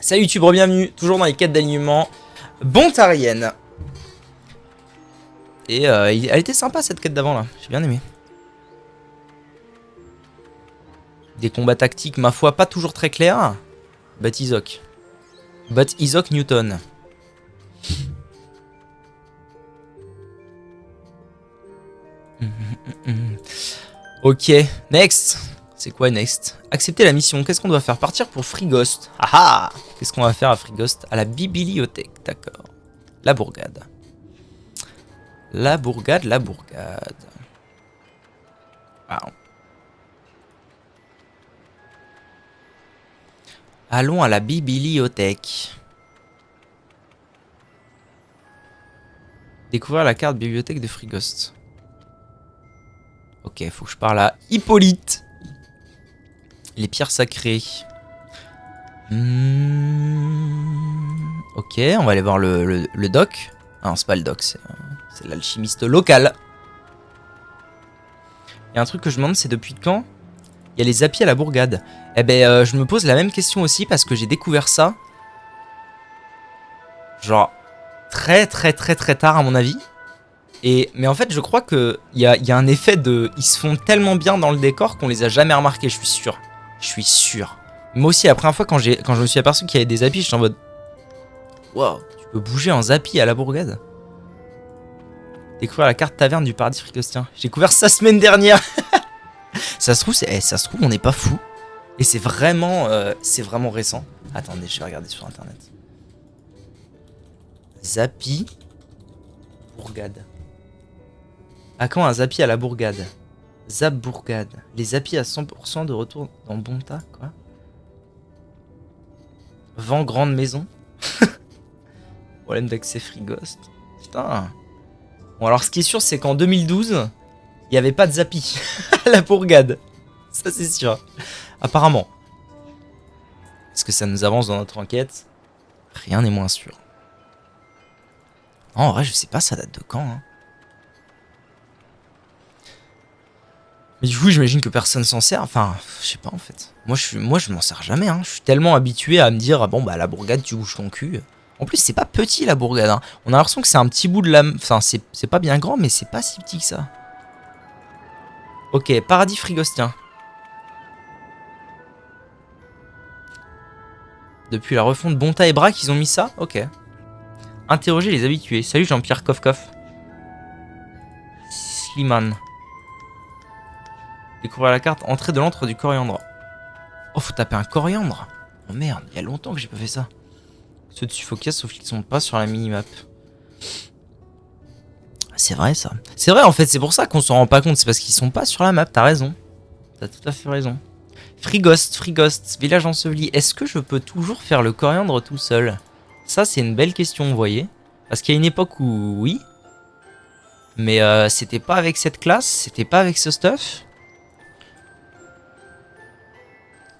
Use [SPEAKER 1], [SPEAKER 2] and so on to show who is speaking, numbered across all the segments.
[SPEAKER 1] Salut YouTube, bienvenue, toujours dans les quêtes d'alignement Bontarienne. Et elle était sympa cette quête d'avant là, j'ai bien aimé. Des combats tactiques, ma foi, pas toujours très clairs. But Isaac. But Isaac Newton. Ok, next. C'est quoi next? Accepter la mission, qu'est-ce qu'on doit faire? Partir pour Frigost. Ah ah. Qu'est-ce qu'on va faire à Frigost? À la bibliothèque, d'accord. La bourgade. La bourgade, la bourgade. Wow. Allons à la bibliothèque. Découvrir la carte bibliothèque de Frigost. Ok, faut que je parle à Hippolyte. Les pierres sacrées. Ok, on va aller voir le doc. Ah non, c'est pas le doc, c'est l'alchimiste local. Il y a un truc que je me demande, c'est depuis quand il y a les apis à la bourgade. Eh ben, je me pose la même question aussi parce que j'ai découvert ça. Genre, très tard à mon avis. Mais en fait, je crois qu'il y a un effet de... Ils se font tellement bien dans le décor qu'on les a jamais remarqués, je suis sûr. Je suis sûr. Moi aussi, la première fois, quand je me suis aperçu qu'il y avait des apis, j'étais en mode... Wow, tu peux bouger en zappy à la bourgade. Découvrir la carte taverne du paradis frigostien. J'ai découvert ça semaine dernière. Ça se trouve, on n'est pas fou. Et c'est vraiment récent. Attendez, je vais regarder sur internet. Zappy bourgade. À quand un zappy à la bourgade? Zap bourgade. Les zappis à 100% de retour dans Bonta, quoi. Vent grande maison. Problème d'accès Frigost. Putain. Bon, alors ce qui est sûr, c'est qu'en 2012, il n'y avait pas de zappy à la bourgade. Ça, c'est sûr. Apparemment. Est-ce que ça nous avance dans notre enquête? Rien n'est moins sûr. En vrai, je sais pas, ça date de quand, hein. Mais du coup, j'imagine que personne s'en sert. Enfin, je sais pas en fait. Moi, je m'en sers jamais, hein. Je suis tellement habitué à me dire, ah bon, bah la bourgade, tu bouges ton cul. En plus, c'est pas petit la bourgade, hein. On a l'impression que c'est un petit bout de la... Enfin, c'est pas bien grand, mais c'est pas si petit que ça. Ok, paradis frigostien. Depuis la refonte Bonta et Braque, ils ont mis ça? Ok. Interroger les habitués. Salut Jean-Pierre Koffkoff. Sliman. Découvrir la carte entrée de l'antre du coriandre. Oh, faut taper un coriandre. Oh merde, il y a longtemps que j'ai pas fait ça. Ceux de Suffokia, sauf qu'ils sont pas sur la minimap. C'est vrai ça. C'est vrai en fait, c'est pour ça qu'on s'en rend pas compte. C'est parce qu'ils sont pas sur la map, t'as raison. T'as tout à fait raison. Frigost, village enseveli. Est-ce que je peux toujours faire le coriandre tout seul? Ça, c'est une belle question, vous voyez. Parce qu'il y a une époque où oui. Mais c'était pas avec cette classe, c'était pas avec ce stuff.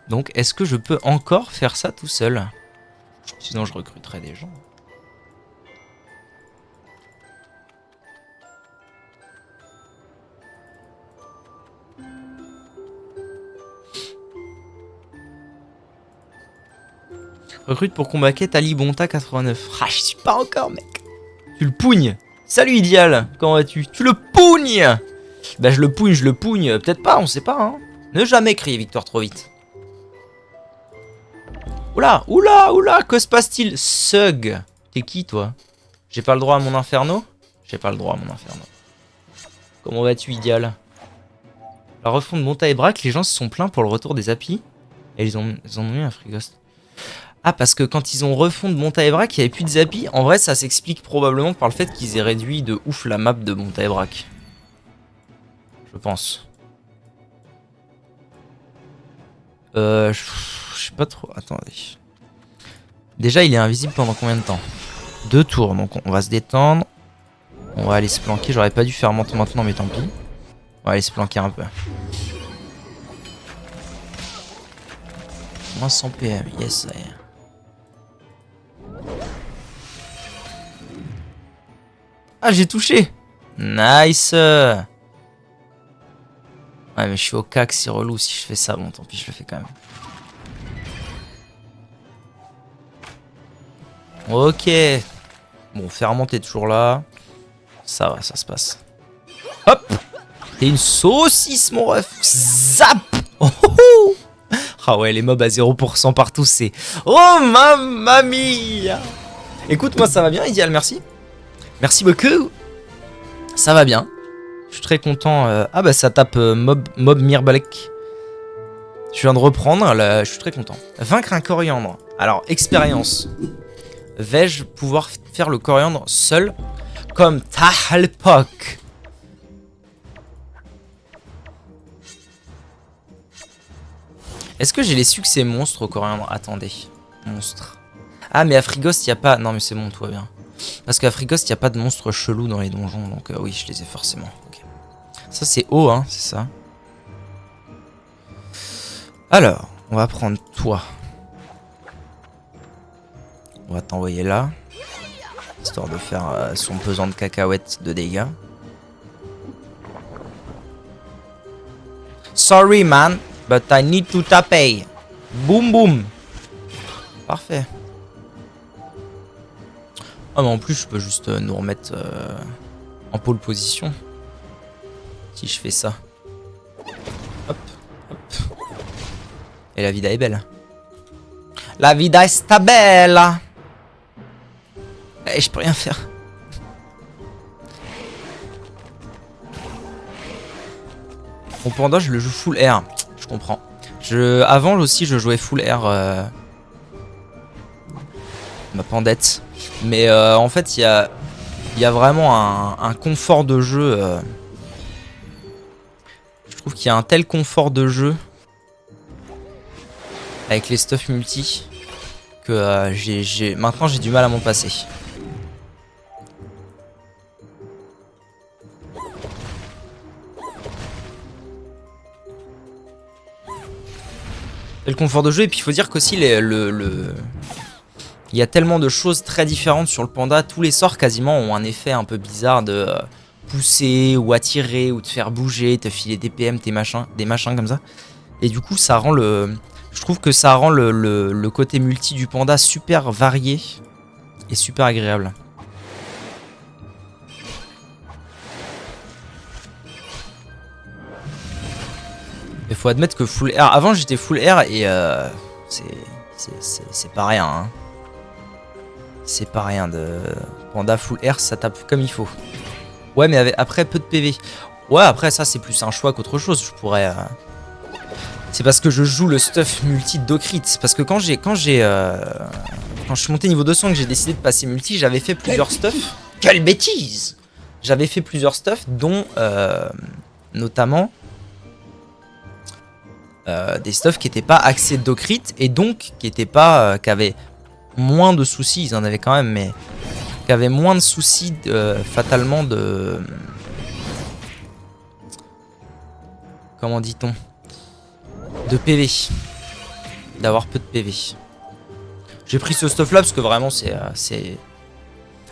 [SPEAKER 1] Donc, est-ce que je peux encore faire ça tout seul? Sinon, je recruterais des gens. Recrute pour combattre Ali Bonta 89. Ah, je suis pas encore, mec. Tu le pougnes. Salut, Idéal. Comment vas-tu? Tu le pougnes. Bah, je le pougne. Peut-être pas, on sait pas, hein. Ne jamais crier victoire trop vite. Oula, que se passe-t-il? Sug. T'es qui, toi? J'ai pas le droit à mon inferno? J'ai pas le droit à mon inferno. Comment vas-tu, Idéal? La refonte de Bonta et Braque, les gens se sont plaints pour le retour des apis. Et ils en ont mis un Frigost. Ah, parce que quand ils ont refond de Bonta et Braque, il n'y avait plus de Zappy. En vrai, ça s'explique probablement par le fait qu'ils aient réduit de ouf la map de Bonta et Braque. Je pense. Je sais pas trop. Attendez. Déjà, il est invisible pendant combien de temps? 2 tours, donc on va se détendre. On va aller se planquer. J'aurais pas dû faire menton maintenant, mais tant pis. On va aller se planquer un peu. Moins 100 PM, yes. Ah, j'ai touché. Nice. Ouais, mais je suis au cac, c'est relou si je fais ça. Bon, tant pis, je le fais quand même. Ok. Bon, Ferment t'es toujours là. Ça va, ça se passe. Hop. T'es une saucisse, mon ref. Zap. Oh, oh, oh. Ah ouais, les mobs à 0% partout, c'est... Oh, mamma mia. Écoute, moi, ça va bien, Ideal, merci. Merci beaucoup. Ça va bien. Je suis très content. Ah bah, ça tape mob Mirbalek. Je viens de reprendre, là, je suis très content. Vaincre un coriandre. Alors, expérience. Vais-je pouvoir faire le coriandre seul comme Tahalpok? Est-ce que j'ai les succès monstres au coriandre? Attendez. Monstre. Ah, mais à Frigost, il n'y a pas... Non, mais c'est bon, tout va bien. Parce qu'à Frigost, il n'y a pas de monstres chelous dans les donjons. Donc oui, je les ai forcément. Okay. Ça, c'est haut, hein, c'est ça. Alors, on va prendre toi. On va t'envoyer là. Histoire de faire son pesant de cacahuètes de dégâts. Sorry man, but I need to taper. Boum boum. Parfait. Ah mais en plus je peux juste nous remettre en pole position. Si je fais ça. Hop, hop. Et la vida est belle. La vida est belle. Et je peux rien faire. Mon panda, je le joue full air. Je comprends. Avant aussi, je jouais full air. Ma pandette. Mais en fait, il y a vraiment un confort de jeu. Je trouve qu'il y a un tel confort de jeu avec les stuff multi que maintenant j'ai du mal à m'en passer. Le confort de jeu, et puis il faut dire qu'aussi il y a tellement de choses très différentes sur le panda. Tous les sorts quasiment ont un effet un peu bizarre de pousser ou attirer ou te faire bouger, te filer des PM, des machins comme ça. Et du coup ça rend je trouve que ça rend le côté multi du panda super varié et super agréable. Il faut admettre que full air... Avant j'étais full air et c'est pas rien. Hein. C'est pas rien de... Panda full air, ça tape comme il faut. Ouais, mais après peu de PV. Ouais, après ça c'est plus un choix qu'autre chose. Je pourrais... C'est parce que je joue le stuff multi d'Ocrit. Parce que quand je suis monté niveau 200 que j'ai décidé de passer multi, j'avais fait plusieurs stuff. Quelle bêtise! J'avais fait plusieurs stuff, dont notamment des stuff qui n'étaient pas axés d'Ocrit et donc qui avaient moins de soucis. Ils en avaient quand même, mais qui avaient moins de soucis fatalement de... Comment dit-on? De PV. D'avoir peu de PV. J'ai pris ce stuff là parce que vraiment c'est...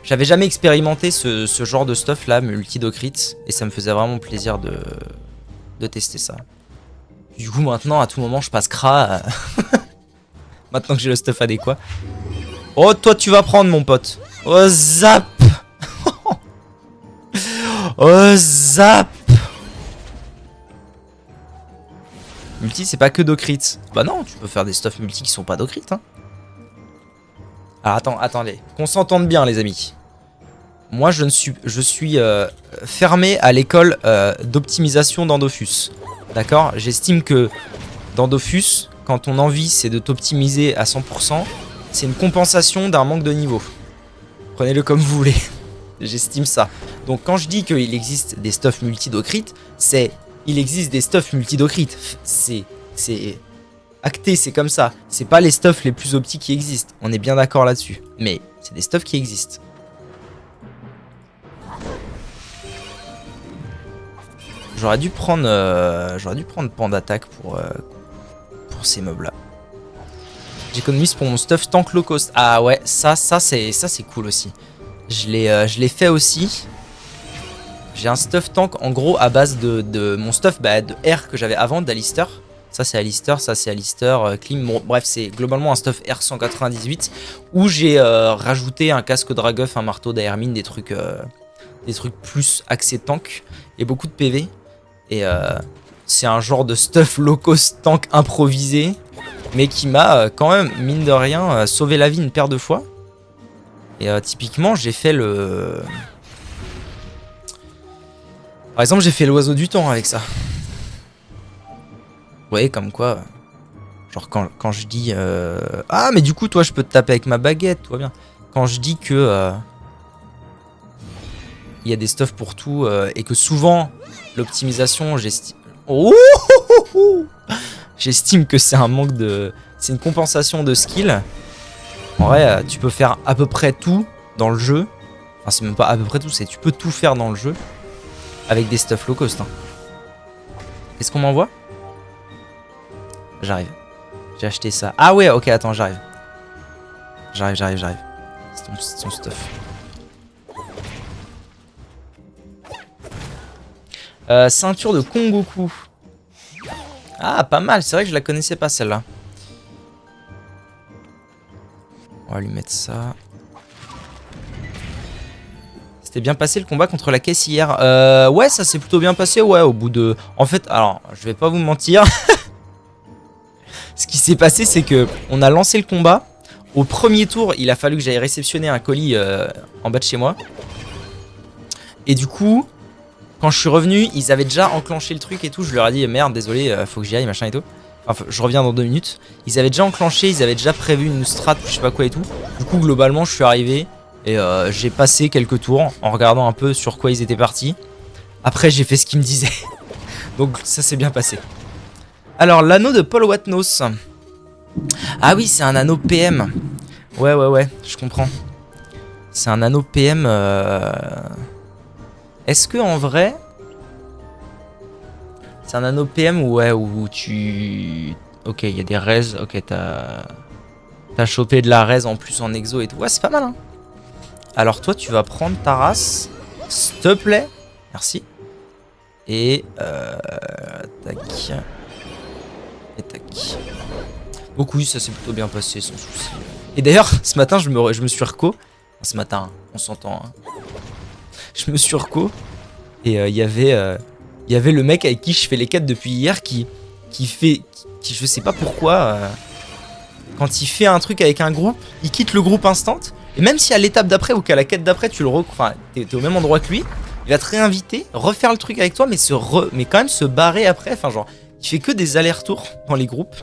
[SPEAKER 1] J'avais jamais expérimenté ce genre de stuff là, multi-Docrit, et ça me faisait vraiment plaisir de tester ça. Du coup maintenant à tout moment je passe Kra. Maintenant que j'ai le stuff adéquat. Oh toi tu vas prendre mon pote. Oh zap. Oh zap. Multi c'est pas que Docrit. Bah non, tu peux faire des stuff multi qui sont pas Docrit hein. Alors attendez, qu'on s'entende bien les amis. Moi je suis fermé à l'école d'optimisation d'Andofus. D'accord? J'estime que dans Dofus, quand ton envie c'est de t'optimiser à 100%, c'est une compensation d'un manque de niveau. Prenez-le comme vous voulez. J'estime ça. Donc quand je dis qu'il existe des stuff multi-Docrit, il existe des stuff multi-Docrit. C'est acté, c'est comme ça. C'est pas les stuff les plus optiques qui existent. On est bien d'accord là-dessus. Mais c'est des stuff qui existent. J'aurais dû prendre Panda Attack pour ces mobs là. J'économise pour mon stuff tank low cost. Ah ouais, ça c'est cool aussi. Je l'ai fait aussi. J'ai un stuff tank en gros à base de mon stuff de R que j'avais avant d'Alistair. Ça c'est Alistair, ça c'est Alistair, Klim. Bon, bref, c'est globalement un stuff R198 où j'ai rajouté un casque Draguff, un marteau d'Aermine, des trucs plus axés tank et beaucoup de PV. Et c'est un genre de stuff low cost tank improvisé, mais qui m'a quand même, mine de rien, sauvé la vie une paire de fois. Et typiquement, j'ai fait le... Par exemple, j'ai fait l'oiseau du temps avec ça. Vous voyez, comme quoi... Genre quand je dis... Ah, mais du coup, toi, je peux te taper avec ma baguette, tout va bien. Quand je dis que... il y a des stuffs pour tout, et que souvent, l'optimisation, j'estime... Oh, j'estime que c'est un manque de... C'est une compensation de skill. En vrai, tu peux faire à peu près tout dans le jeu. Enfin, c'est même pas à peu près tout, c'est tu peux tout faire dans le jeu avec des stuff low cost. Hein. Qu'est-ce qu'on m'envoie? J'arrive. J'ai acheté ça. Ah ouais, ok, attends, j'arrive. J'arrive. C'est ton stuff. Ceinture de Kongoku. Ah, pas mal, c'est vrai que je la connaissais pas celle-là. On va lui mettre ça. C'était bien passé le combat contre la caisse hier. Ouais, ça s'est plutôt bien passé, ouais, au bout de... En fait, alors, je vais pas vous mentir. Ce qui s'est passé, c'est que on a lancé le combat. Au premier tour, il a fallu que j'aille réceptionner un colis en bas de chez moi. Et du coup, quand je suis revenu, ils avaient déjà enclenché le truc et tout. Je leur ai dit, merde, désolé, faut que j'y aille, machin et tout. Enfin, je reviens dans 2 minutes. Ils avaient déjà enclenché, ils avaient déjà prévu une strat, je sais pas quoi et tout. Du coup, globalement, je suis arrivé et j'ai passé quelques tours en regardant un peu sur quoi ils étaient partis. Après, j'ai fait ce qu'ils me disaient. Donc, ça s'est bien passé. Alors, l'anneau de Paul Watnos. Ah oui, c'est un anneau PM. Ouais, je comprends. C'est un anneau PM. Est-ce que en vrai, c'est un anneau PM ouais, où tu... Ok, il y a des raises. Ok, t'as chopé de la raise en plus en exo et tout. Ouais, c'est pas mal, hein. Alors toi, tu vas prendre ta race. S'il te plaît. Merci. Et... tac. Et tac. Donc oui, ça s'est plutôt bien passé, sans souci. Et d'ailleurs, ce matin, je me suis reco. Enfin, ce matin, on s'entend. Hein. Je me suis reco. Et il y avait le mec avec qui je fais les quêtes depuis hier qui je sais pas pourquoi, quand il fait un truc avec un groupe, il quitte le groupe instant. Et même si à l'étape d'après ou qu'à la quête d'après, tu le enfin, t'es au même endroit que lui, il va te réinviter, refaire le truc avec toi, mais mais quand même se barrer après. Enfin, genre, il fait que des allers-retours dans les groupes.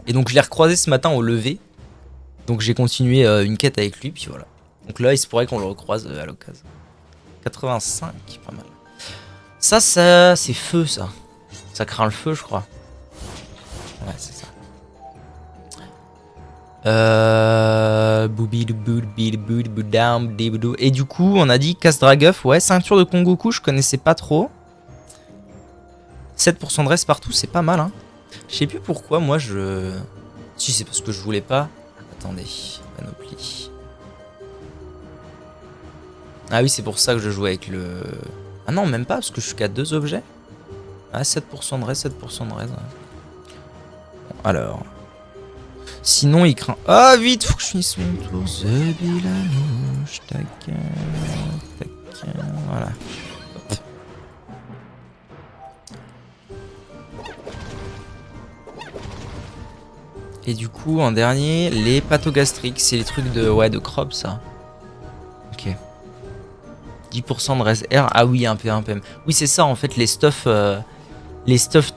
[SPEAKER 1] Et donc, je l'ai recroisé ce matin au lever. Donc, j'ai continué une quête avec lui, puis voilà. Donc là, il se pourrait qu'on le recroise à l'occasion. 85, pas mal. Ça, c'est feu, ça. Ça craint le feu, je crois. Ouais, c'est ça. Et du coup, on a dit casse Draguff. Ouais, ceinture de Kongoku, je connaissais pas trop. 7% de reste partout, c'est pas mal, hein. Je sais plus pourquoi, moi, Si, c'est parce que je voulais pas. Attendez, panoplie. Ah oui, c'est pour ça que je jouais avec le... Ah non, même pas, parce que je suis qu'à 2 objets. Ah, 7% de reste, 7% de reste. Ouais. Bon, alors... Sinon, il craint... Ah, vite, faut que je finisse mon tour. Zebilanouche, tac, tac, voilà. Hop. Et du coup, en dernier, les pathogastriques. C'est les trucs de... Ouais, de Crob, ça. Ok. 10% de res R. Ah oui, un PM. Oui, c'est ça, en fait, les stuff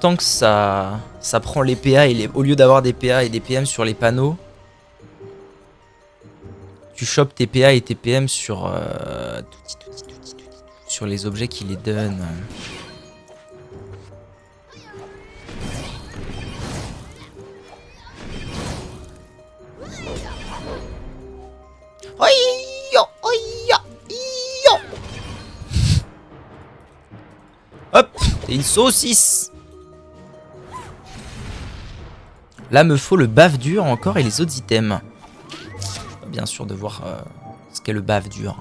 [SPEAKER 1] tanks, ça prend les PA et au lieu d'avoir des PA et des PM sur les panneaux, tu chopes tes PA et tes PM sur les objets qui les donnent. Hop, c'est une saucisse. Là, me faut le bave dur encore et les autres items. Bien sûr de voir ce qu'est le bave dur.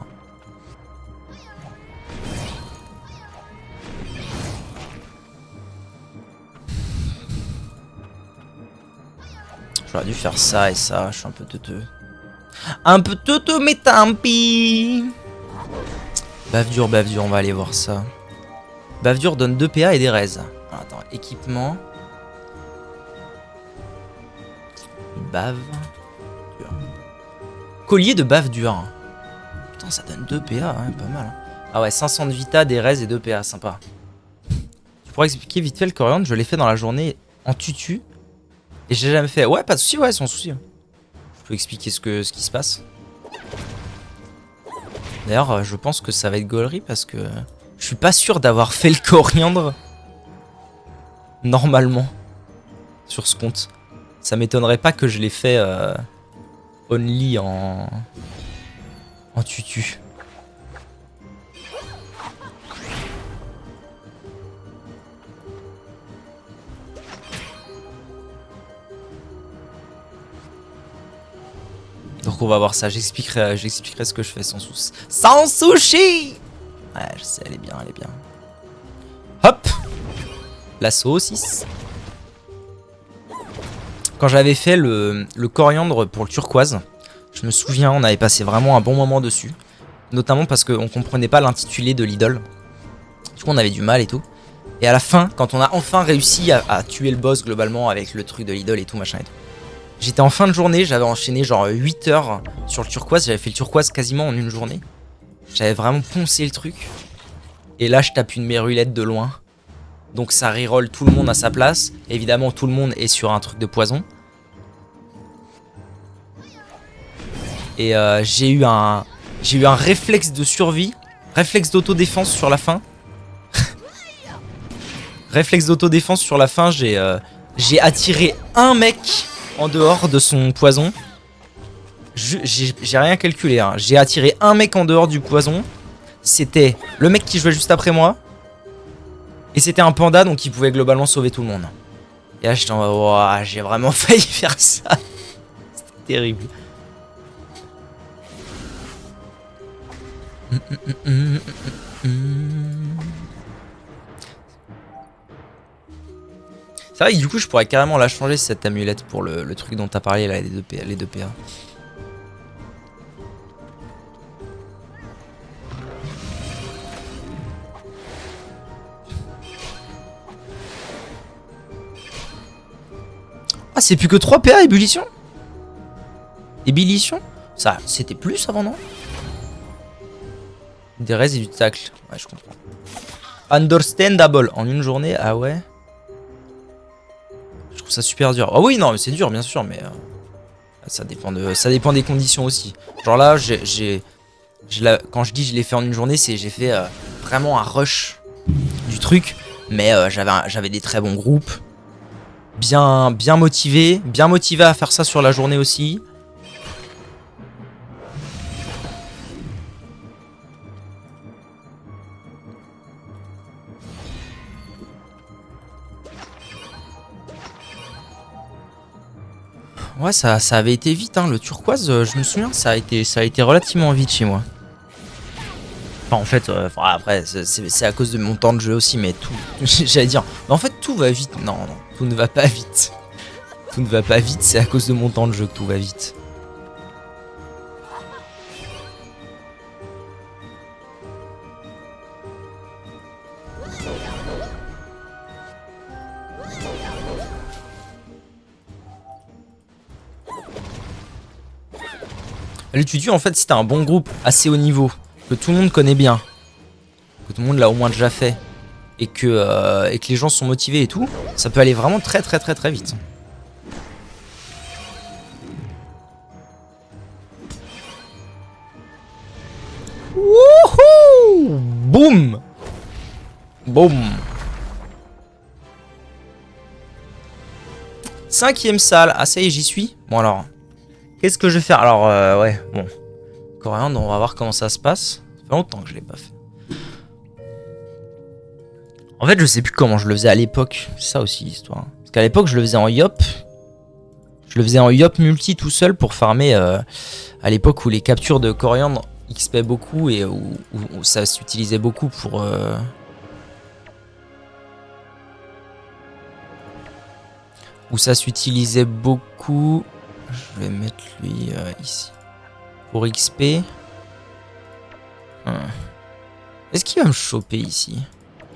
[SPEAKER 1] J'aurais dû faire ça et ça, je suis un peu teuteux. Un peu teuteux, mais tant pis. Bave dure, on va aller voir ça. Bave dure donne 2 PA et des res. Attends, équipement. Bave dure. Collier de bave dure. Putain, ça donne 2 PA, hein, pas mal. Hein. Ah ouais, 500 de vita, des res et 2 PA, sympa. Tu pourrais expliquer vite fait le coriandre, je l'ai fait dans la journée en tutu. Et j'ai jamais fait. Ouais, pas de soucis, ouais, sans souci. Je peux expliquer ce qui se passe. D'ailleurs, je pense que ça va être gaulerie parce que je suis pas sûr d'avoir fait le coriandre normalement sur ce compte. Ça m'étonnerait pas que je l'ai fait only en tutu. Donc on va voir ça, j'expliquerai ce que je fais sans souci. Sans sushi. Ouais, je sais, elle est bien, elle est bien. Hop. La saucisse. Quand j'avais fait le coriandre pour le turquoise, je me souviens, on avait passé vraiment un bon moment dessus. Notamment parce qu'on comprenait pas l'intitulé de l'idole. Du coup on avait du mal et tout. Et à la fin, quand on a enfin réussi à tuer le boss globalement avec le truc de l'idole et tout machin et tout. J'étais en fin de journée, j'avais enchaîné genre 8 heures sur le turquoise, j'avais fait le turquoise quasiment en une journée. J'avais vraiment poncé le truc. Et là je tape une mérulette de loin. Donc ça reroll tout le monde à sa place. Évidemment tout le monde est sur un truc de poison. Et j'ai eu un réflexe de survie. Réflexe d'autodéfense sur la fin. Réflexe d'autodéfense sur la fin, j'ai attiré un mec en dehors de son poison. J'ai rien calculé, hein. J'ai attiré un mec en dehors du poison. C'était le mec qui jouait juste après moi. Et c'était un panda, donc il pouvait globalement sauver tout le monde. Et là j'étais en mode, wow, j'ai vraiment failli faire ça. C'était terrible. C'est vrai que du coup je pourrais carrément la changer cette amulette pour le truc dont t'as parlé là, les 2 PA. Ah c'est plus que 3 PA ébullition. Ébullition. Ça c'était plus avant non? Des res et du tacle. Ouais je comprends. Understandable. En une journée, ah ouais. Je trouve ça super dur. Ah oui, non, mais c'est dur, bien sûr, mais ça dépend des conditions aussi. Genre là, quand je dis je l'ai fait en une journée, c'est j'ai fait vraiment un rush du truc, mais j'avais des très bons groupes, bien motivés à faire ça sur la journée aussi. Ouais, ça avait été vite, hein. Le turquoise, je me souviens, ça a été relativement vite chez moi. Enfin, en fait, après, c'est à cause de mon temps de jeu aussi, mais tout. J'allais dire, mais en fait, tout va vite. Non, non, tout ne va pas vite. Tout ne va pas vite, c'est à cause de mon temps de jeu que tout va vite. Le tutu, en fait, si t'as un bon groupe assez haut niveau, que tout le monde connaît bien, que tout le monde l'a au moins déjà fait, et que les gens sont motivés et tout, ça peut aller vraiment très vite. Wouhou! Boum! Boum! 5ème salle. Ah ça y est, j'y suis. Bon alors, qu'est-ce que je vais faire? Alors ouais, bon. Coriandre, on va voir comment ça se passe. Ça fait longtemps que je l'ai pas fait. En fait, je sais plus comment je le faisais à l'époque. C'est ça aussi l'histoire. Parce qu'à l'époque, je le faisais en yop. Je le faisais en yop multi tout seul pour farmer à l'époque où les captures de coriandre XP beaucoup et où ça s'utilisait beaucoup pour... Où ça s'utilisait beaucoup. Je vais mettre lui ici. Pour XP. Est-ce qu'il va me choper ici?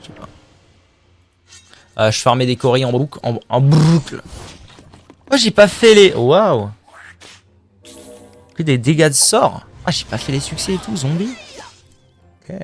[SPEAKER 1] Je sais pas. Je farmais des coris en boucle. En boucle. Oh, j'ai pas fait les... Waouh. Que des dégâts de sort. Ah, j'ai pas fait les succès et tout, zombie. Ok.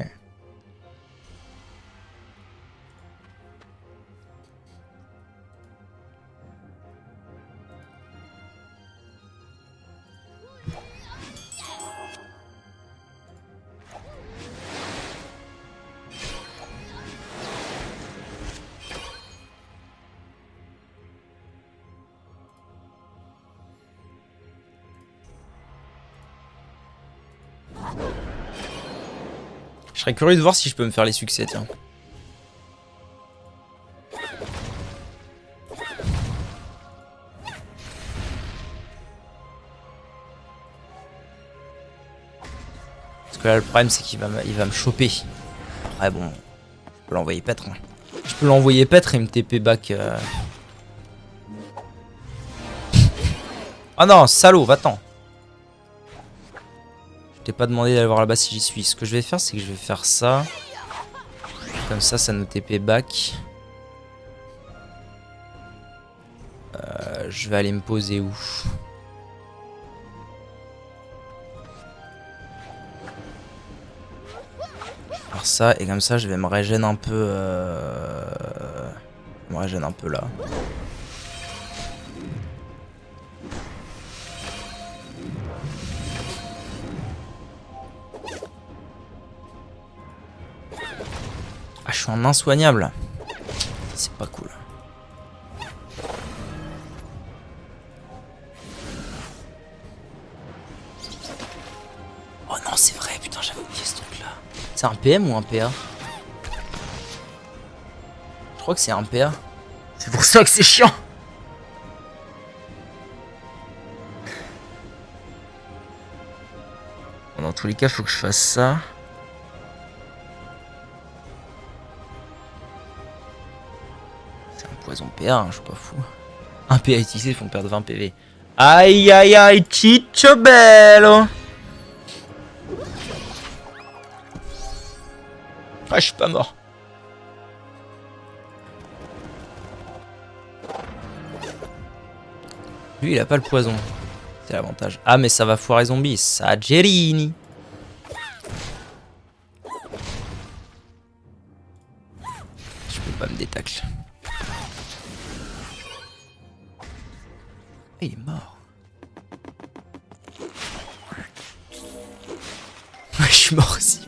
[SPEAKER 1] Je serais curieux de voir si je peux me faire les succès, tiens. Parce que là, le problème, c'est qu'il va me choper. Après, bon, je peux l'envoyer paître. Hein. Je peux l'envoyer paître et me TP back. Ah non, salaud, va-t'en. Je t'ai pas demandé d'aller voir là-bas si j'y suis. Ce que je vais faire, c'est que je vais faire ça. Comme ça nous TP back. Je vais aller me poser où? Je vais faire ça et comme ça je vais me régénérer un peu. Je me régénérer un peu là. Ah, je suis en insoignable. C'est pas cool. Oh non, c'est vrai, putain, j'avais oublié ce truc là. C'est un PM ou un PA? Je crois que c'est un PA. C'est pour ça que c'est chiant. Bon, dans tous les cas, faut que je fasse ça. C'est un poison PA, hein, je suis pas fou. Un PA utilisé, ils font perdre 20 PV. Aïe aïe aïe, Ciccio bello. Ah, je suis pas mort. Lui, il a pas le poison. C'est l'avantage. Ah, mais ça va foirer zombie. Ça, Gerini. Je peux pas me détacle. Ah, il est mort. Je suis mort aussi.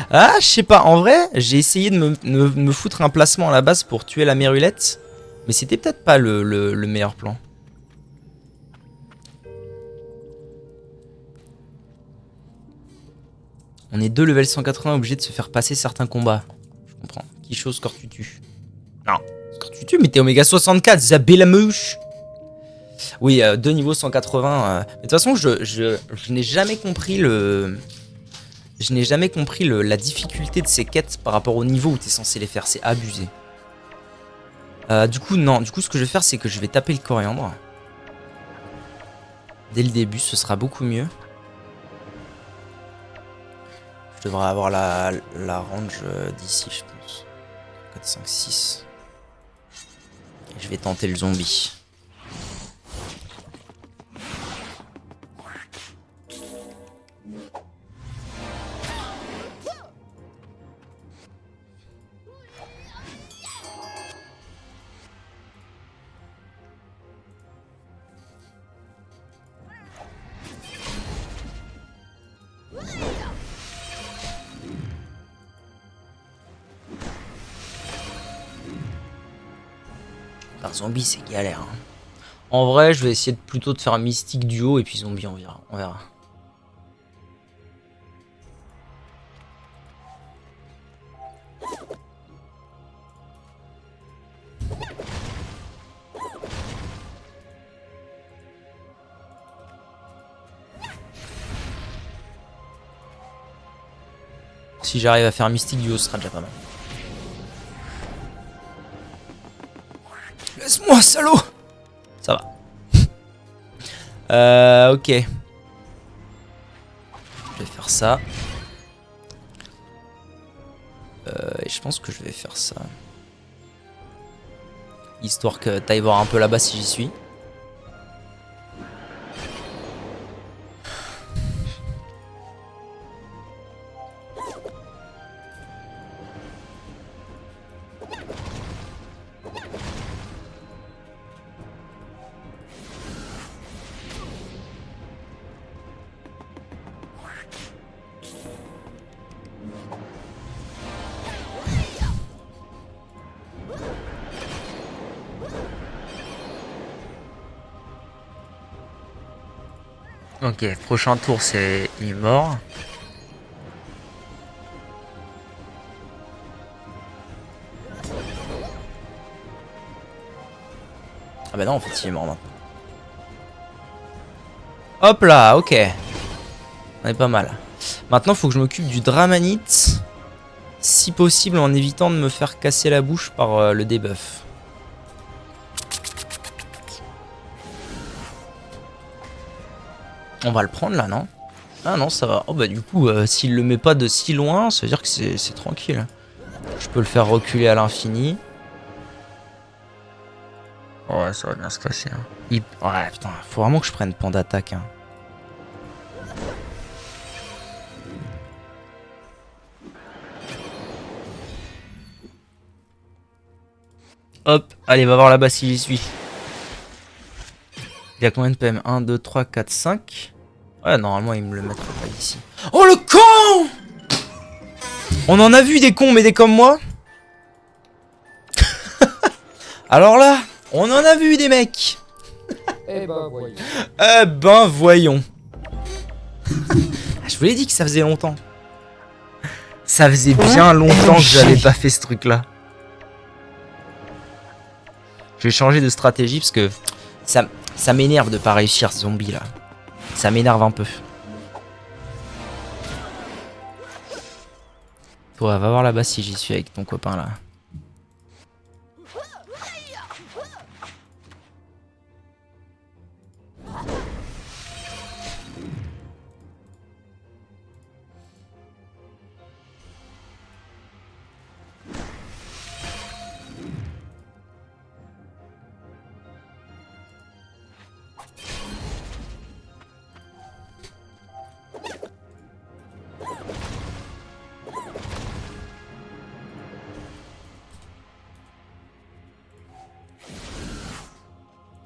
[SPEAKER 1] Ah, je sais pas. En vrai, j'ai essayé de me foutre un placement à la base pour tuer la mérulette. Mais c'était peut-être pas le meilleur plan. On est 2 level 180 obligés de se faire passer certains combats. Je comprends. Qui chose score tu tues? Non. Score tu tues, mais t'es Oméga 64, Zabella mouche. Oui, 2 niveaux 180. Mais de toute façon, je n'ai jamais compris le... Je n'ai jamais compris la difficulté de ces quêtes par rapport au niveau où t'es censé les faire. C'est abusé. Du coup, non. Du coup, ce que je vais faire, c'est que je vais taper le coriandre. Dès le début, ce sera beaucoup mieux. Je devrais avoir la range d'ici, je pense. 4, 5, 6. Et je vais tenter le zombie. Un zombie, c'est galère. Hein. En vrai, je vais essayer plutôt de faire un mystique duo et puis zombie, on verra. On verra. Si j'arrive à faire un mystique duo, ce sera déjà pas mal. Laisse-moi. Oh, salaud! Ça va. Ok. Je vais faire ça. Et je pense que je vais faire ça. Histoire que t'ailles voir un peu là-bas si j'y suis. Ok, prochain tour c'est il est mort. Ah bah non, en fait il est mort maintenant. Hop là, ok. On est pas mal. Maintenant faut que je m'occupe du Dramanite. Si possible en évitant de me faire casser la bouche par le debuff. On va le prendre là, non? Ah non, ça va. Oh bah du coup, s'il le met pas de si loin, ça veut dire que c'est tranquille. Je peux le faire reculer à l'infini. Ouais, ça va bien se passer. Hein. Ouais, putain, faut vraiment que je prenne point d'attaque. Hein. Hop, allez, va voir là-bas si j'y suis. Il y a combien de PM? 1, 2, 3, 4, 5. Ouais, normalement, il me le mettra pas ici. Oh, le con! On en a vu des cons, mais des comme moi. Alors là, on en a vu des mecs.
[SPEAKER 2] Eh ben voyons.
[SPEAKER 1] Eh ben, voyons. Je vous l'ai dit que ça faisait longtemps. Ça faisait bien longtemps que j'avais pas fait ce truc-là. Je vais changer de stratégie parce que ça m'énerve de pas réussir ce zombie là. Ça m'énerve un peu. Toi, va voir là-bas si j'y suis avec ton copain là.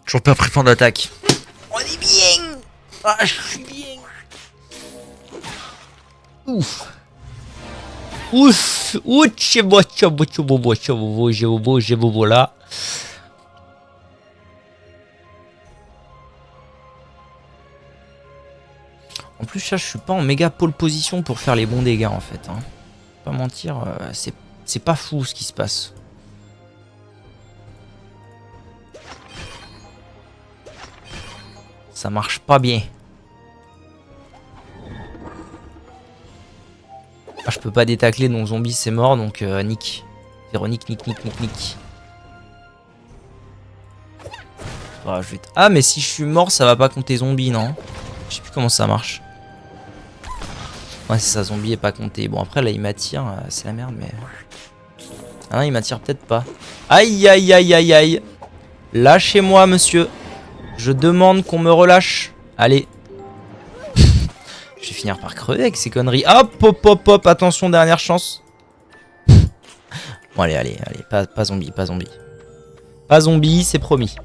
[SPEAKER 1] Toujours pas pris point d'attaque. On est bien. Ah, je suis bien. Ouf. Ouf. Ouch. Là. En plus, là, je suis pas en méga pole position pour faire les bons dégâts en fait. Hein. Pas mentir, c'est pas fou ce qui se passe. Ça marche pas bien. Ah, je peux pas détacler, donc zombie c'est mort, donc nick. Véronique, nick. Ah, ah, mais si je suis mort, ça va pas compter zombie, non? Je sais plus comment ça marche. Ouais, c'est ça, zombie est pas compté. Bon, après, là, il m'attire, c'est la merde, mais... Ah non, il m'attire peut-être pas. Aïe. Lâchez-moi, monsieur. Je demande qu'on me relâche. Allez. Je vais finir par crever avec ces conneries. Hop. Attention, dernière chance. Bon, allez. Pas zombie. Pas zombie, c'est promis.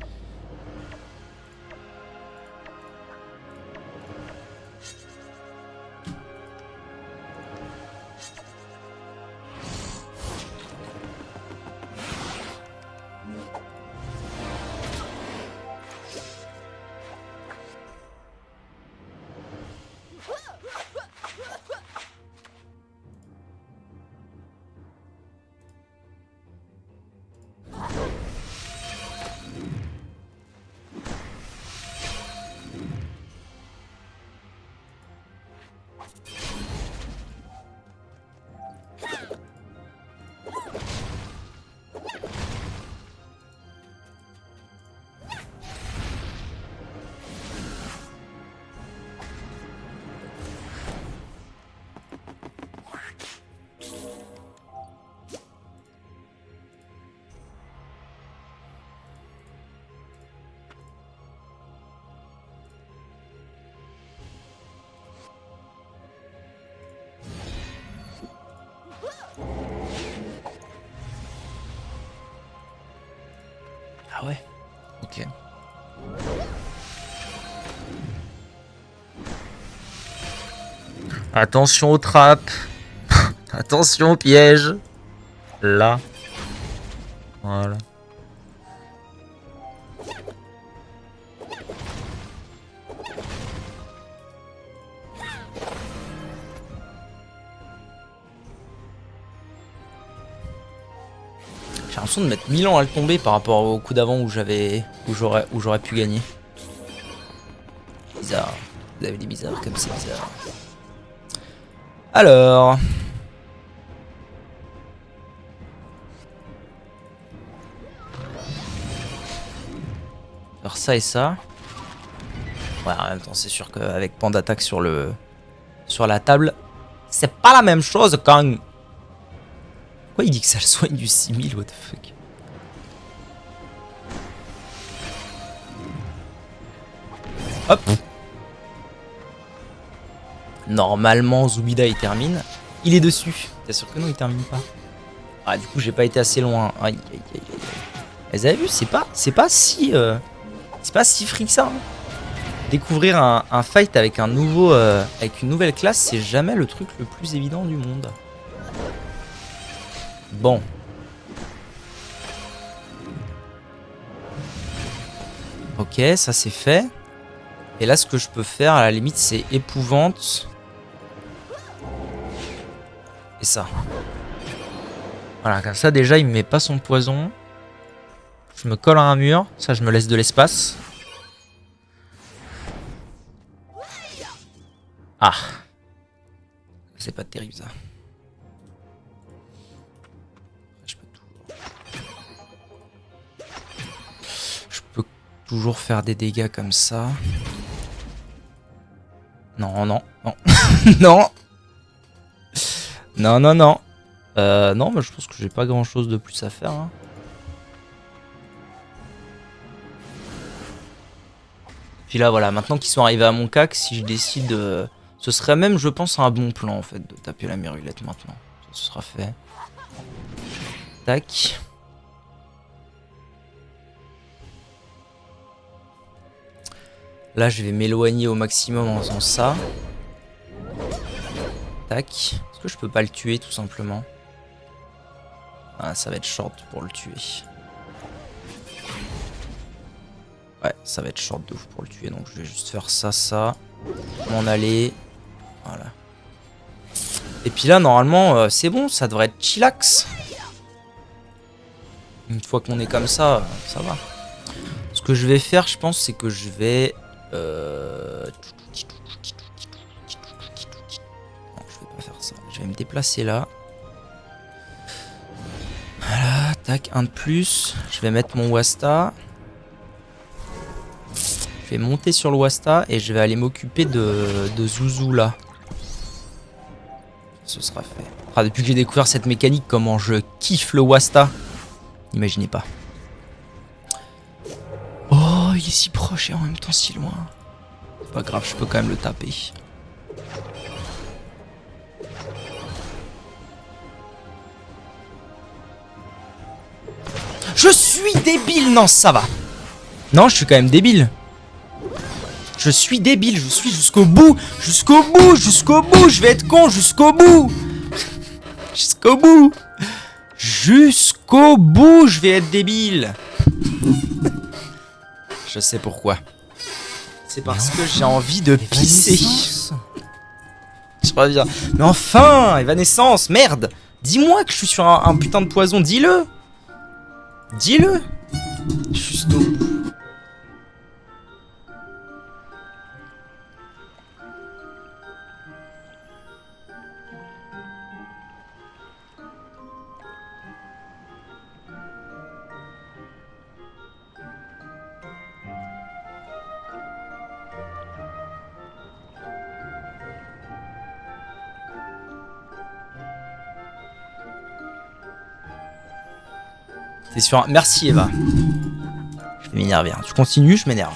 [SPEAKER 1] Attention aux trappes. Attention aux pièges. Là. Voilà. J'ai l'impression de mettre 1000 ans à le tomber par rapport au coup d'avant où j'aurais pu gagner. Bizarre. Vous avez des bizarres comme c'est bizarre. Alors. Faire ça et ça. Ouais, en même temps, c'est sûr qu'avec pan d'attaque sur la table, c'est pas la même chose quand. Pourquoi il dit que ça le soigne du 6000? What the fuck? Hop. Normalement, Zubida il termine. Il est dessus. T'es sûr que non, il termine pas? Ah, du coup, j'ai pas été assez loin. Aïe, aïe, aïe, aïe. Vous avez vu, c'est pas si free que ça. Hein. Découvrir un fight avec avec une nouvelle classe, c'est jamais le truc le plus évident du monde. Bon. Ok, ça c'est fait. Et là, ce que je peux faire, à la limite, c'est épouvante. Et ça. Voilà, comme ça, déjà, il me met pas son poison. Je me colle à un mur. Ça, je me laisse de l'espace. Ah. C'est pas terrible, ça. Je peux toujours faire des dégâts comme ça. Non, non, non. Non. Non, non, non. Non, mais je pense que j'ai pas grand chose de plus à faire. Hein. Puis là, voilà, maintenant qu'ils sont arrivés à mon cac, si je décide. Ce serait même, je pense, un bon plan en fait, de taper la mirulette maintenant. Ça, ce sera fait. Tac. Là, je vais m'éloigner au maximum en faisant ça. Tac. Est-ce que je peux pas le tuer tout simplement? Ah, ça va être short pour le tuer. Ouais, ça va être short de ouf pour le tuer. Donc je vais juste faire ça, ça. M'en aller. Voilà. Et puis là, normalement, c'est bon. Ça devrait être chillax. Une fois qu'on est comme ça, ça va. Ce que je vais faire, je pense, c'est que je vais... Non, je vais pas faire ça. Je vais me déplacer là. Voilà, tac, un de plus. Je vais mettre mon Wasta. Je vais monter sur le Wasta et je vais aller m'occuper de Zouzou là. Ce sera fait. Ah, depuis que j'ai découvert cette mécanique, comment je kiffe le Wasta. N'imaginez pas. Oh, il est si proche et en même temps si loin. C'est pas grave, je peux quand même le taper. Je suis débile. Non, ça va. Non, je suis quand même débile. Je suis débile, je suis jusqu'au bout. Jusqu'au bout, jusqu'au bout. Je vais être con jusqu'au bout. Jusqu'au bout. Jusqu'au bout, je vais être débile. Je sais pourquoi. C'est parce que j'ai envie de pisser. Je reviens. Mais enfin, Evanescence, merde. Dis-moi que je suis sur un putain de poison, dis-le. Dis-le. Juste au bout. C'est sur un... Merci Eva. Je vais m'énerver. Hein. Tu continues, je m'énerve.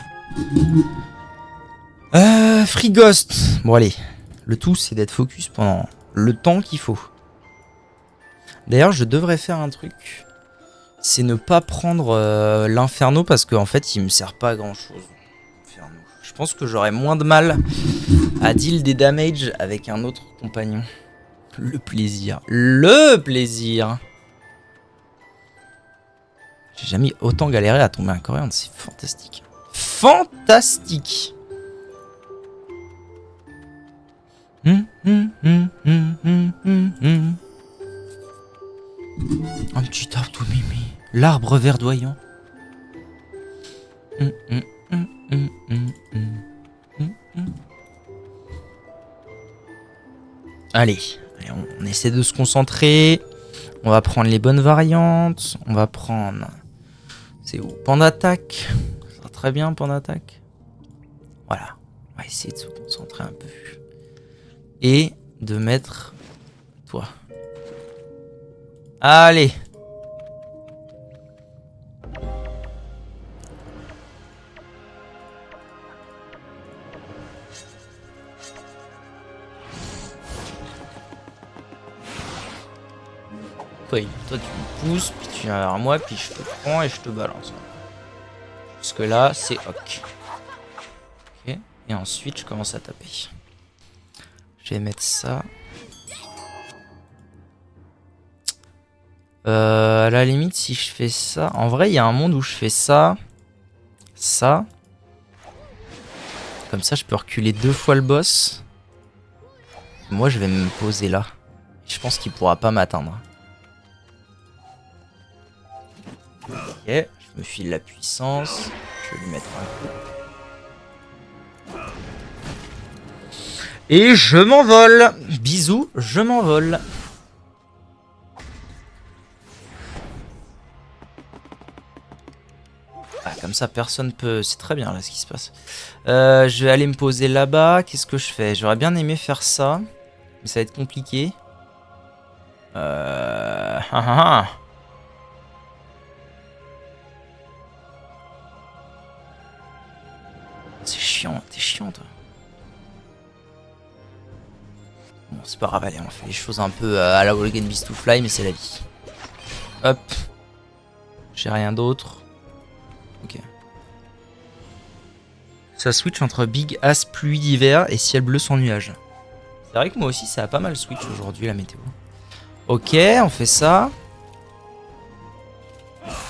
[SPEAKER 1] Free Ghost. Bon allez. Le tout c'est d'être focus pendant le temps qu'il faut. D'ailleurs je devrais faire un truc. C'est ne pas prendre l'Inferno parce qu'en fait il me sert pas à grand chose. Inferno. Je pense que j'aurais moins de mal à deal des damage avec un autre compagnon. Le plaisir. Le plaisir. J'ai jamais autant galéré à tomber un Coriandre, c'est fantastique. Fantastique. Un petit arbre tout mimi. L'arbre verdoyant. Allez, on essaie de se concentrer. On va prendre les bonnes variantes. On va prendre... C'est où? Pandattaque. Ça sera très bien, Pandattaque. Voilà. On va essayer de se concentrer un peu. Et de mettre... Toi. Allez. Oui, toi tu me pousses, puis tu viens vers moi, puis je te prends et je te balance. Jusque là, c'est ok. Ok. Et ensuite, je commence à taper. Je vais mettre ça. À la limite, si je fais ça... En vrai, il y a un monde où je fais ça. Ça. Comme ça, je peux reculer 2 fois le boss. Moi, je vais me poser là. Je pense qu'il pourra pas m'atteindre. Ok, je me file la puissance. Je vais lui mettre un coup. Et je m'envole. Bisous, je m'envole. Ah, comme ça, personne peut... C'est très bien là ce qui se passe. Je vais aller me poser là-bas. Qu'est-ce que je fais? J'aurais bien aimé faire ça. Mais ça va être compliqué. C'est chiant, t'es chiant toi. Bon, c'est pas grave, allez, on fait les choses un peu à la Walking Beast to Fly, mais c'est la vie. Hop. J'ai rien d'autre. Ok. Ça switch entre Big Ass pluie d'hiver et ciel bleu sans nuages. C'est vrai que moi aussi, ça a pas mal switch aujourd'hui, la météo. Ok, on fait ça.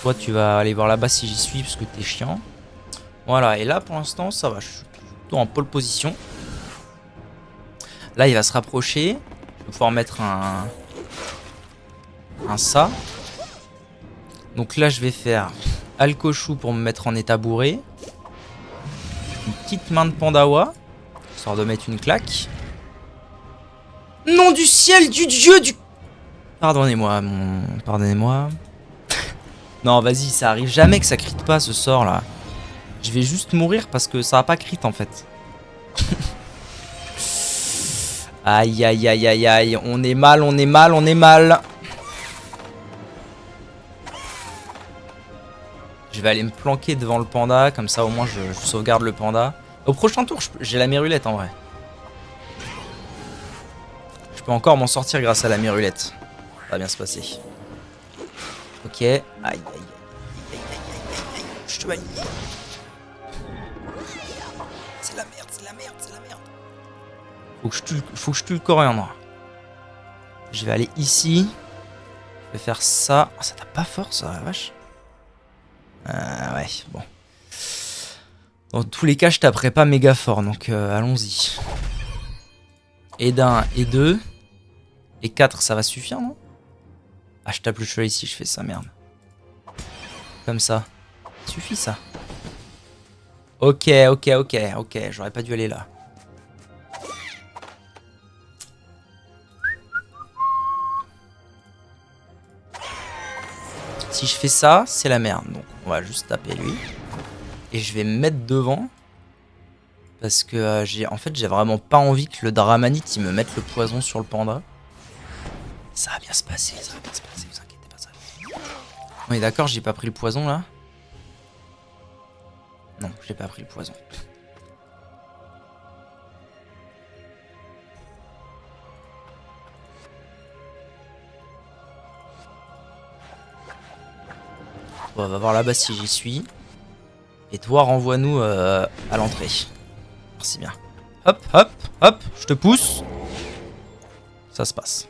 [SPEAKER 1] Toi, tu vas aller voir là-bas si j'y suis, parce que t'es chiant. Voilà, et là, pour l'instant, ça va. Je suis plutôt en pole position. Là, il va se rapprocher. Je vais pouvoir mettre un ça. Donc là, je vais faire Alcochou pour me mettre en état bourré. Une petite main de Pandawa, histoire de mettre une claque. Nom du ciel, du dieu, du... Pardonnez-moi, Pardonnez-moi. Non, vas-y, ça arrive jamais que ça crit pas, ce sort-là. Je vais juste mourir parce que ça va pas crit, en fait. Aïe, aïe, aïe, aïe, aïe. On est mal, on est mal, on est mal. Je vais aller me planquer devant le panda, comme ça au moins je sauvegarde le panda. Au prochain tour, j'ai la mérulette en vrai. Je peux encore m'en sortir grâce à la mérulette. Ça va bien se passer. Ok. Aïe, aïe, aïe. Je te valide. C'est la merde, c'est la merde, c'est la merde. Faut que je tue le coriandre. Je vais aller ici. Je vais faire ça. Oh, ça tape pas fort ça, la vache. Ouais, bon. Dans tous les cas, je taperai pas méga fort, donc allons-y. Et d'un, et deux. Et 4, ça va suffire, non? Ah, je tape le cheval ici, je fais ça, merde. Comme ça. Ça suffit, ça. Ok, ok, ok, ok. J'aurais pas dû aller là. Si je fais ça, c'est la merde. Donc, on va juste taper lui. Et je vais me mettre devant. Parce que en fait, j'ai vraiment pas envie que le Dramanite il me mette le poison sur le panda. Ça va bien se passer, ça va bien se passer, vous inquiétez pas, ça va bien se passer. On est d'accord, j'ai pas pris le poison là? Non, j'ai pas pris le poison. Bon, on va voir là-bas si j'y suis. Et toi, renvoie-nous à l'entrée. Merci bien. Hop, hop, hop, je te pousse. Ça se passe.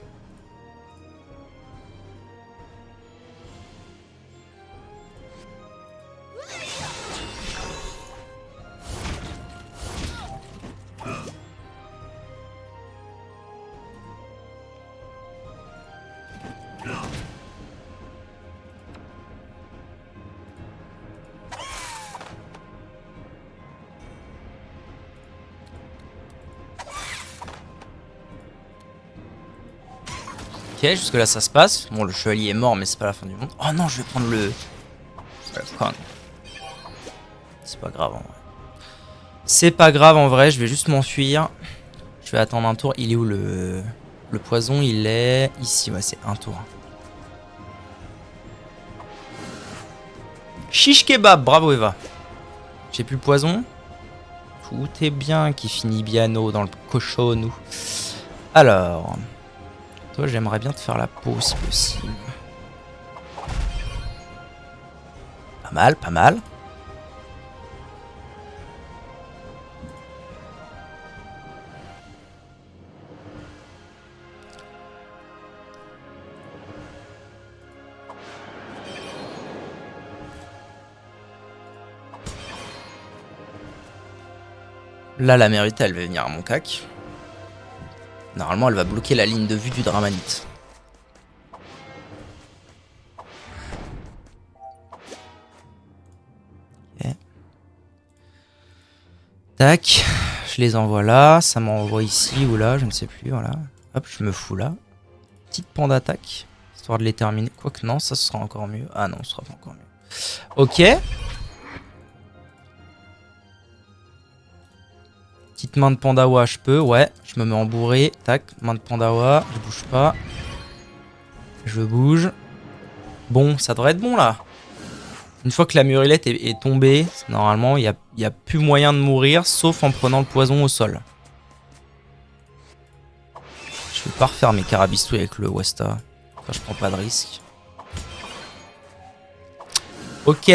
[SPEAKER 1] Ok, jusque là ça se passe. Bon, le chevalier est mort, mais c'est pas la fin du monde. Oh non, je vais prendre le... C'est pas grave en vrai. C'est pas grave en vrai, je vais juste m'enfuir. Je vais attendre un tour. Il est où le poison? Il est ici, ouais, c'est un tour. Shish kebab, bravo Eva. J'ai plus le poison. Tout est bien qui finit bientôt dans le cochonou. Alors... Toi, j'aimerais bien te faire la peau si possible. Pas mal, pas mal. Là, la Mérita, elle va venir à mon cac. Normalement, elle va bloquer la ligne de vue du Dramanite. Okay. Tac. Je les envoie là. Ça m'envoie ici ou là, je ne sais plus. Voilà. Hop, je me fous là. Petite pan d'attaque. Histoire de les terminer. Quoique non, ça sera encore mieux. Ah non, ce sera pas encore mieux. Ok. Petite main de Pandawa, je peux, ouais. Je me mets en bourré. Tac, main de Pandawa. Je bouge pas. Je bouge. Bon, ça devrait être bon là. Une fois que la murillette est tombée, normalement, il n'y a plus moyen de mourir, sauf en prenant le poison au sol. Je vais pas refaire mes carabistouilles avec le Westa. Enfin, je prends pas de risque. Ok.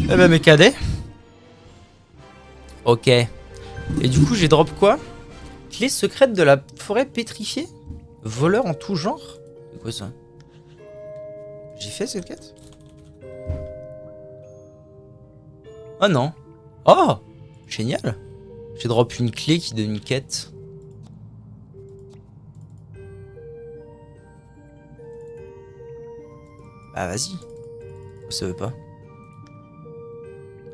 [SPEAKER 1] Eh ben mes cadets. Ok. Et du coup j'ai drop quoi? Clé secrète de la forêt pétrifiée? Voleur en tout genre? C'est quoi ça? J'ai fait cette quête? Oh non. Oh! Génial. J'ai drop une clé qui donne une quête. Bah vas-y. Ça veut pas.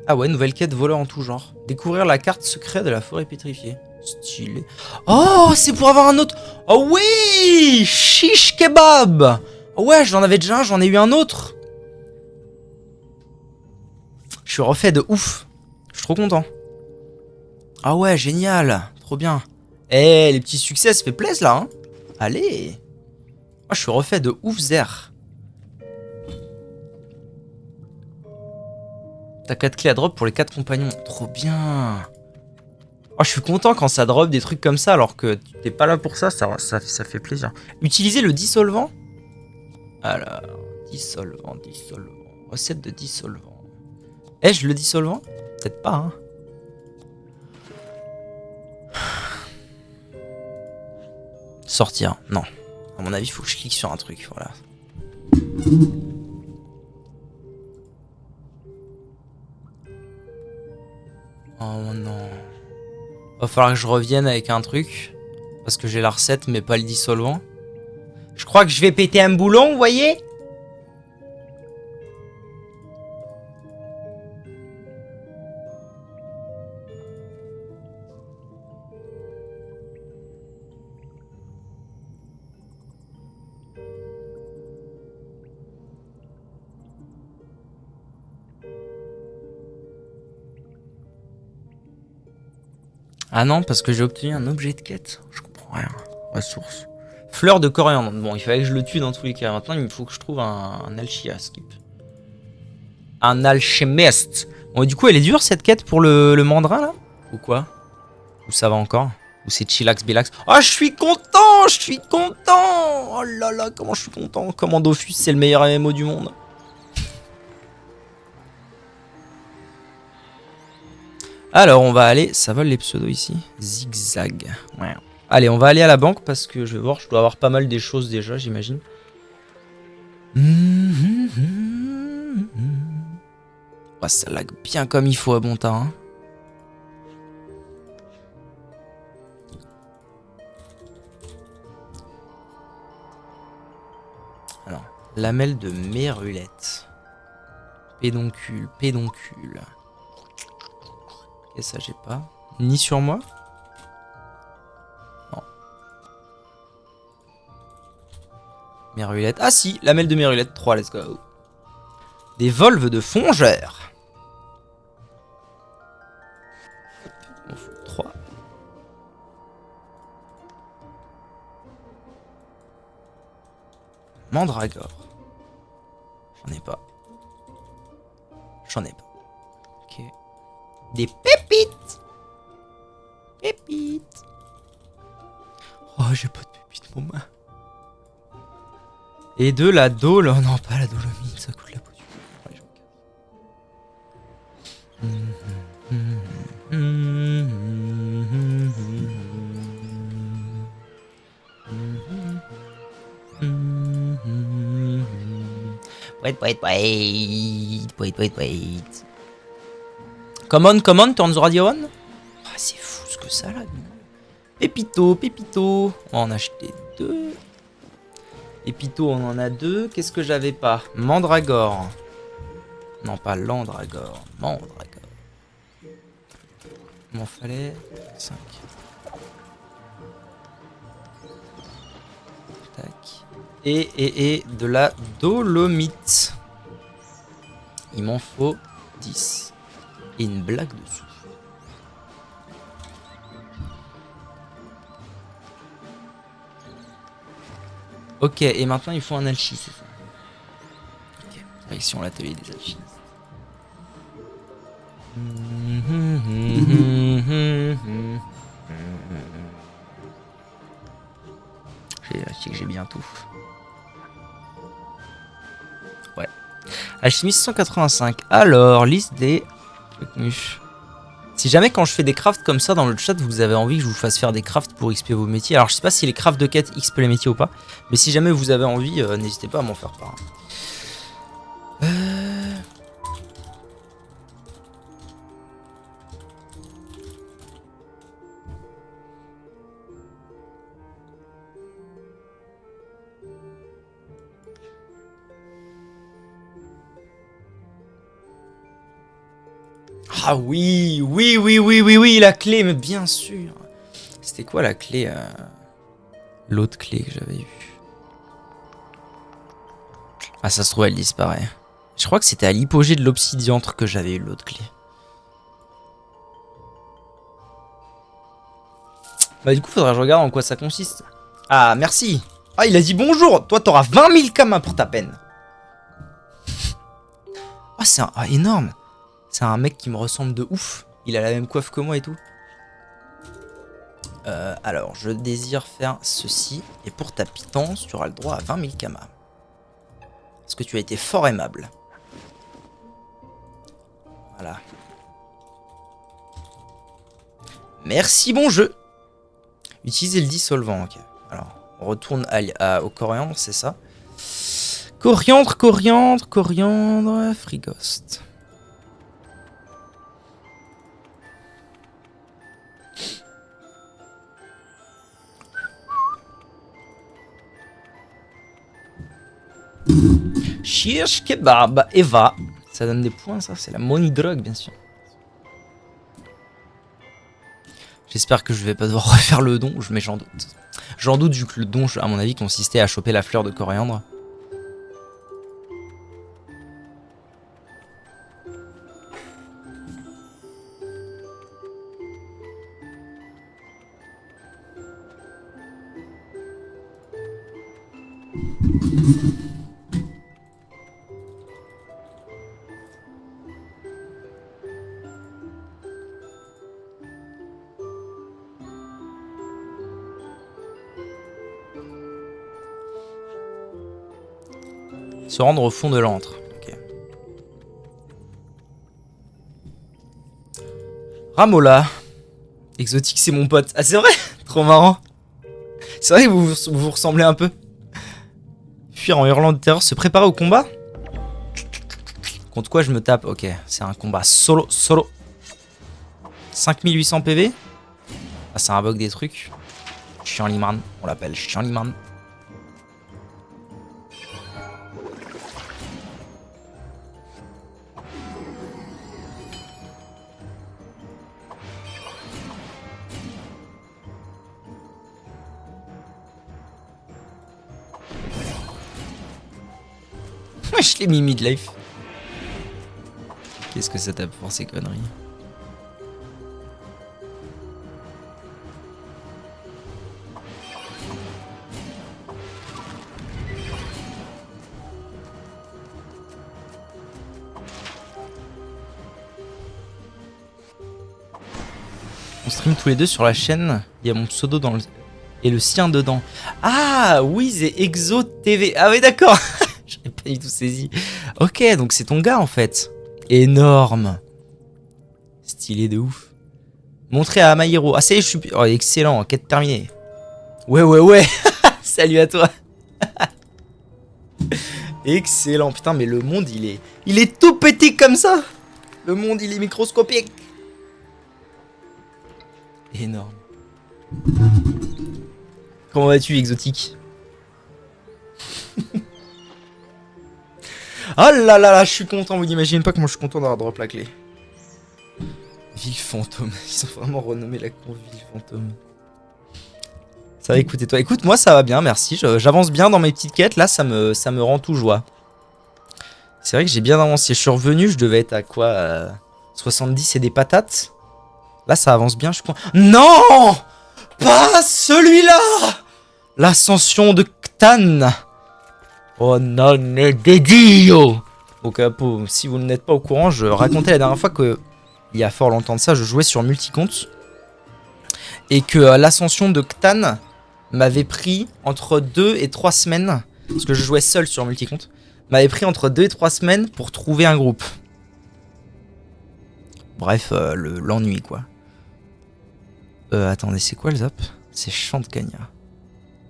[SPEAKER 1] Ah ouais, nouvelle quête voleur en tout genre. Découvrir la carte secrète de la forêt pétrifiée. Stylé. Oh, c'est pour avoir un autre. Oh oui, shish kebab. Oh ouais, j'en avais déjà un, j'en ai eu un autre. Je suis refait de ouf. Je suis trop content. Ah ouais, génial. Trop bien. Eh, les petits succès, ça fait plaisir là. Hein. Allez. Oh, je suis refait de ouf, Zer. T'as 4 clés à drop pour les 4 compagnons. Trop bien. Oh, je suis content quand ça drop des trucs comme ça alors que t'es pas là pour ça, ça fait plaisir. Utiliser le dissolvant. Alors, dissolvant. Recette de dissolvant. Ai-je le dissolvant? Peut-être pas, hein. Sortir. Non. À mon avis, il faut que je clique sur un truc, voilà. Oh non. Va falloir que je revienne avec un truc. Parce que j'ai la recette mais pas le dissolvant. Je crois que je vais péter un boulon, vous voyez? Ah non, parce que j'ai obtenu un objet de quête. Je comprends rien. Ressources. Fleur de coriandre. Bon, il fallait que je le tue dans tous les cas. Maintenant, il faut que je trouve un Alchia skip. Un alchimiste. Bon, du coup, elle est dure cette quête pour le mandrin là? Ou quoi? Ou ça va encore? Ou c'est chillax bilax? Oh, je suis content! Je suis content! Oh là là, comment je suis content! Comment Dofus, c'est le meilleur MMO du monde. Alors, on va aller... Ça vole les pseudos ici? Zigzag. Ouais. Allez, on va aller à la banque parce que je vais voir, je dois avoir pas mal des choses déjà, j'imagine. Oh, ça lag bien comme il faut à bon temps. Hein. Alors, lamelle de mérulette. Pédoncule, pédoncule. Et ça, j'ai pas. Ni sur moi? Non. Mérulette. Ah si, lamelle de mérulette. 3, let's go. Des volves de fongeurs. On fout 3. Mandragore. J'en ai pas. J'en ai pas. Ok. Des pépites. Pépites. Oh, j'ai pas de pépites, mon main. Et de la dole. Oh non, pas la dolomite, ça coûte la peau du cul. Wait. Come on, turn the radio on. Ah, c'est fou ce que ça là. Pépito. On va en acheter 2. Épito, on en a 2. Qu'est-ce que j'avais pas? Mandragore. Non, pas Landragore. Mandragore. Il m'en fallait 5. Tac. Et de la dolomite. Il m'en faut 10. Et une blague dessous. Ok, et maintenant il faut un alchimiste, c'est ça. Ok, direction l'atelier des alchimistes. Je sais que j'ai bien tout. Ouais. Alchimiste 185. Alors, liste des trucs. Si jamais quand je fais des crafts comme ça dans le chat, vous avez envie que je vous fasse faire des crafts pour XP vos métiers. Alors je sais pas si les crafts de quête XP les métiers ou pas. Mais si jamais vous avez envie, n'hésitez pas à m'en faire part. Ah oui, la clé, mais bien sûr. C'était quoi la clé l'autre clé que j'avais eue? Ah, ça se trouve, elle disparaît. Je crois que c'était à l'hypogée de l'obsidiantre que j'avais eu l'autre clé. Bah du coup, faudra que je regarde en quoi ça consiste. Ah, merci. Ah, il a dit bonjour. Toi, t'auras 20 000 kamas pour ta peine. Ah, c'est énorme. C'est un mec qui me ressemble de ouf. Il a la même coiffe que moi et tout. Alors, je désire faire ceci. Et pour ta pitance, tu auras le droit à 20 000 kamas. Parce que tu as été fort aimable. Voilà. Merci, bon jeu. Utilisez le dissolvant, ok. Alors, on retourne au coriandre, c'est ça. Coriandre, frigost. Shirsh kebab, Eva. Ça donne des points, ça. C'est la money drug, bien sûr. J'espère que je vais pas devoir refaire le don, mais j'en doute. J'en doute vu que le don, à mon avis, consistait à choper la fleur de coriandre. Se rendre au fond de l'antre. Ok. Ramola. Exotique, c'est mon pote. Ah, c'est vrai. Trop marrant. C'est vrai que vous ressemblez un peu. Fuir en hurlant de terreur, se préparer au combat. Contre quoi je me tape? Ok, c'est un combat solo. 5800 PV. Ah, ça invoque des trucs. Chiant Liman, on l'appelle Chiant Liman. Je l'ai mis midlife. Qu'est-ce que ça tape pour ces conneries? On stream tous les deux sur la chaîne. Il y a mon pseudo dans le... et le sien dedans. Ah oui, c'est Exo TV. Ah oui, d'accord. J'avais pas du tout saisi. Ok, donc c'est ton gars en fait. Énorme. Stylé de ouf. Montrer à Amahiro. Ah, ça y est, je suis... Oh, excellent, quête terminée. Ouais. Salut à toi. Excellent. Putain, mais le monde, il est tout petit comme ça. Le monde, il est microscopique. Énorme. Comment vas-tu, exotique? Oh là là, je suis content. Vous n'imaginez pas comment je suis content d'avoir drop la clé. Ville fantôme. Ils ont vraiment renommé la cour Ville fantôme. Ça va, écoutez toi. Écoute, moi ça va bien, merci. J'avance bien dans mes petites quêtes. Là, ça me rend tout joie. C'est vrai que j'ai bien avancé. Je suis revenu, je devais être à quoi 70 et des patates. Là, ça avance bien, je crois. Non! Pas celui-là! L'ascension de Ctan. Oh non, Dio! Donc, si vous n'êtes pas au courant, je racontais la dernière fois que, il y a fort longtemps de ça, je jouais sur multicompte. Et que l'ascension de Ctan m'avait pris entre 2 et 3 semaines. Parce que je jouais seul sur multicompte. M'avait pris entre 2 et 3 semaines pour trouver un groupe. Bref, l'ennui quoi. Attendez, c'est quoi le zap? C'est Chant de Cagna.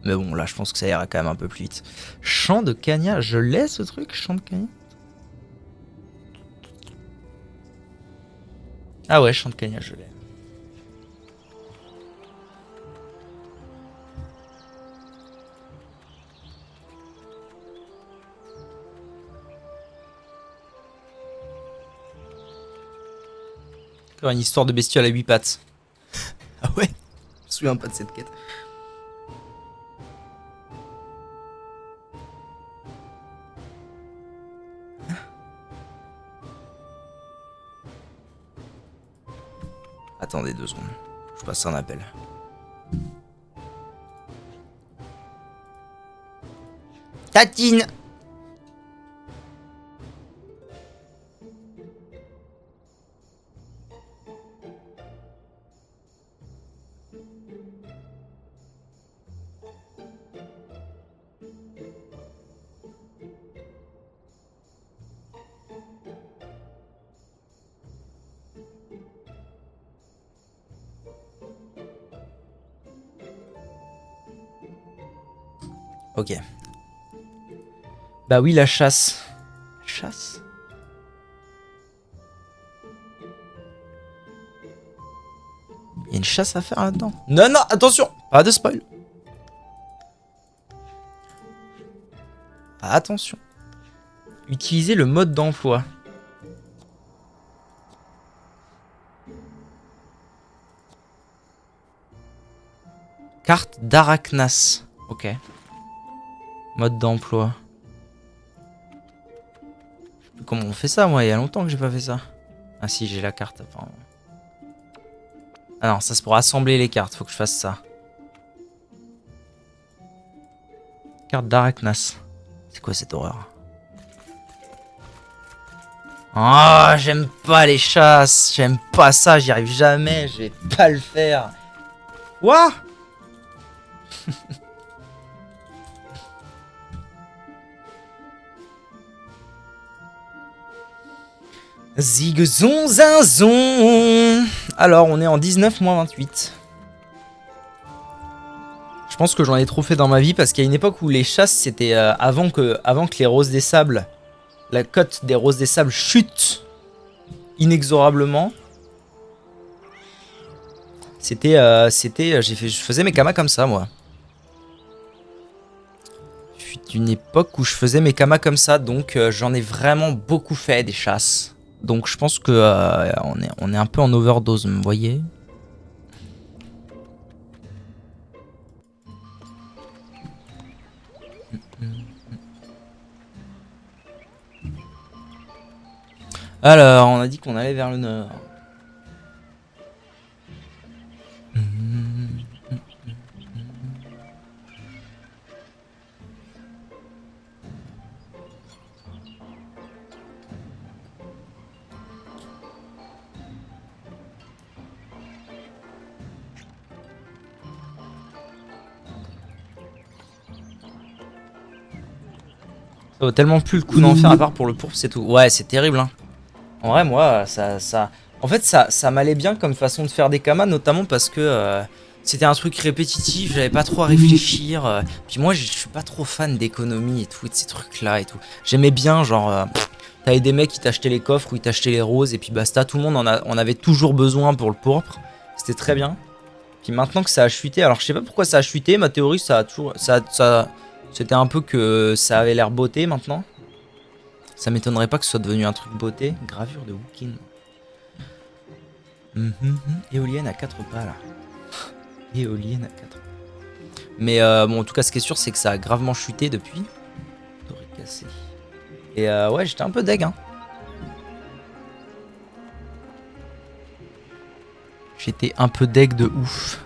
[SPEAKER 1] Mais bon, là, je pense que ça ira quand même un peu plus vite. Chant de Cagna, je l'ai ce truc, Chant de Cagna? Ah ouais, Chant de Cagna, je l'ai. Une histoire de bestiole à 8 pattes. Ah ouais? Je me souviens pas de cette quête. Attendez 2 secondes. Je passe un appel. Tatine! Ok. Bah oui, la chasse. Chasse? Il y a une chasse à faire là-dedans. Non, non, attention! Pas de spoil. Attention. Utilisez le mode d'emploi. Carte d'Arachnas. Ok. Mode d'emploi. Comment on fait ça, moi? Il y a longtemps que j'ai pas fait ça. Ah si, j'ai la carte. Enfin... Ah non, ça c'est pour assembler les cartes. Faut que je fasse ça. Carte d'Arachnas. C'est quoi cette horreur? Ah, oh, j'aime pas les chasses. J'aime pas ça. J'y arrive jamais. Je vais pas le faire. Quoi? Zigzon zinzon. Alors, on est en 19-28. Je pense que j'en ai trop fait dans ma vie parce qu'il y a une époque où les chasses, c'était avant que les roses des sables, la cote des roses des sables chute inexorablement. Je faisais mes kamas comme ça, moi. Il fut une époque où je faisais mes kamas comme ça, donc j'en ai vraiment beaucoup fait des chasses. Donc je pense que on est un peu en overdose, vous voyez. Alors, on a dit qu'on allait vers le nord. Ça vaut tellement plus le coup d'en faire à part pour le pourpre, c'est tout. Ouais, c'est terrible, hein. En vrai, moi, en fait, ça m'allait bien comme façon de faire des kamas, notamment parce que c'était un truc répétitif, j'avais pas trop à réfléchir. Puis moi, je suis pas trop fan d'économie et tout, et de ces trucs-là et tout. J'aimais bien, genre, t'avais des mecs qui t'achetaient les coffres ou ils t'achetaient les roses, et puis basta, tout le monde en avait toujours besoin pour le pourpre. C'était très bien. Puis maintenant que ça a chuté, alors je sais pas pourquoi ça a chuté, ma théorie, ça a toujours. C'était un peu que ça avait l'air beauté maintenant. Ça m'étonnerait pas que ce soit devenu un truc beauté. Gravure de Wookin. Éolienne à 4 pas là. Éolienne à 4 pas. Mais bon, en tout cas, ce qui est sûr, c'est que ça a gravement chuté depuis. Doré cassé. Et ouais, j'étais un peu deg, hein. J'étais un peu deg de ouf.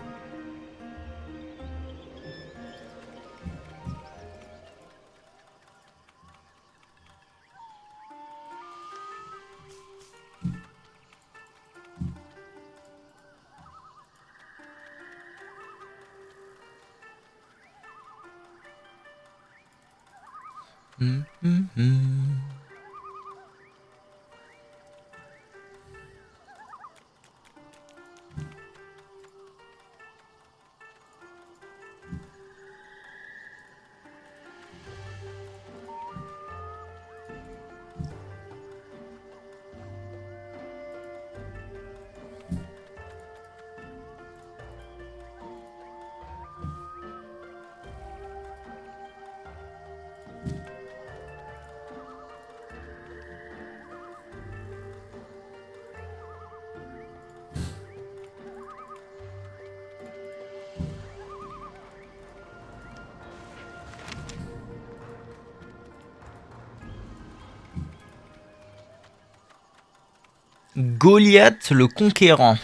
[SPEAKER 1] Goliath le conquérant.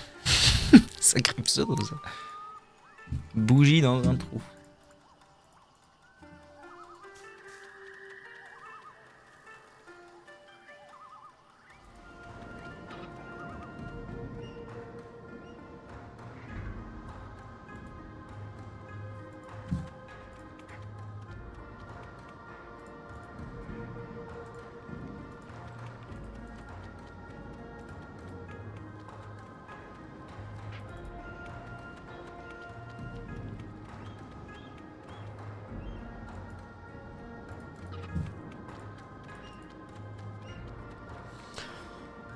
[SPEAKER 1] Sacré pseudo ça. Bougie dans un trou.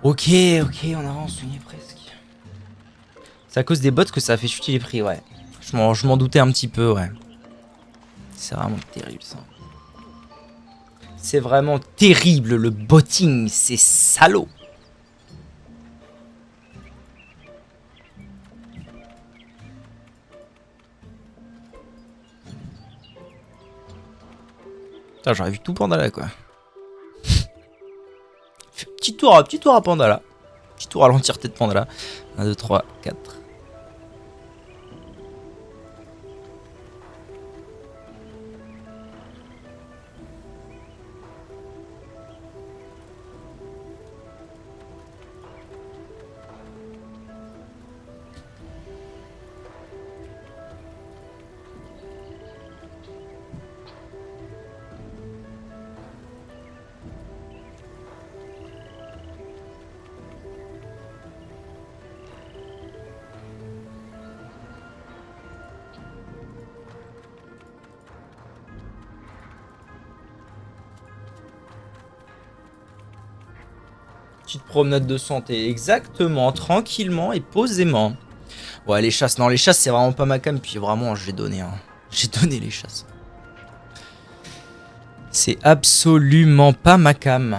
[SPEAKER 1] Ok, on avance, on y est presque. C'est à cause des bots que ça a fait chuter les prix, ouais. Je m'en doutais un petit peu, ouais. C'est vraiment terrible, ça. C'est vraiment terrible, le botting, c'est salaud. Putain, j'aurais vu tout Pandala, quoi. Petit tour à Pandala. Petit tour à l'entièreté de Pandala. 1, 2, 3, 4. Petite promenade de santé, exactement, tranquillement et posément. Ouais, les chasses, non, les chasses, c'est vraiment pas ma cam. Puis vraiment, j'ai donné, hein. J'ai donné les chasses. C'est absolument pas ma cam.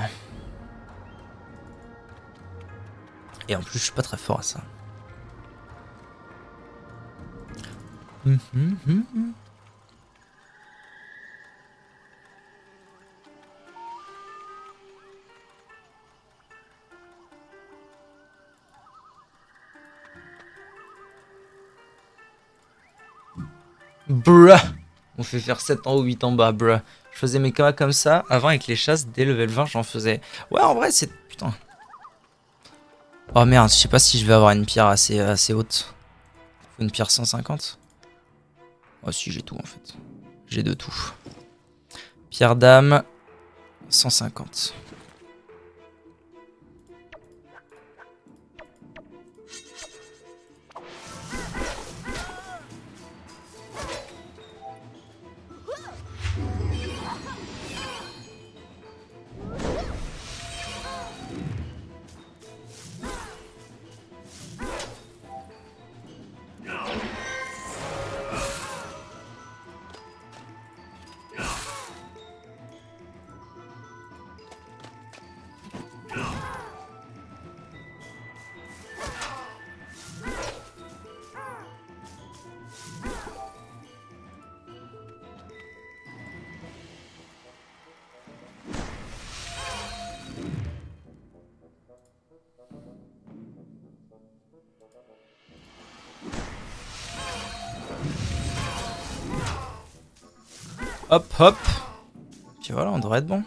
[SPEAKER 1] Et en plus, je suis pas très fort à ça. Bruh. On fait faire 7 en haut, 8 en bas, bruh. Je faisais mes kamas comme ça. Avant, avec les chasses, dès level 20, j'en faisais. Ouais, en vrai, c'est... Putain. Oh merde, je sais pas si je vais avoir une pierre assez haute. Faut une pierre 150. Oh si, j'ai tout en fait. J'ai de tout. Pierre d'âme, 150. Hop, hop. Puis voilà, on devrait être bon.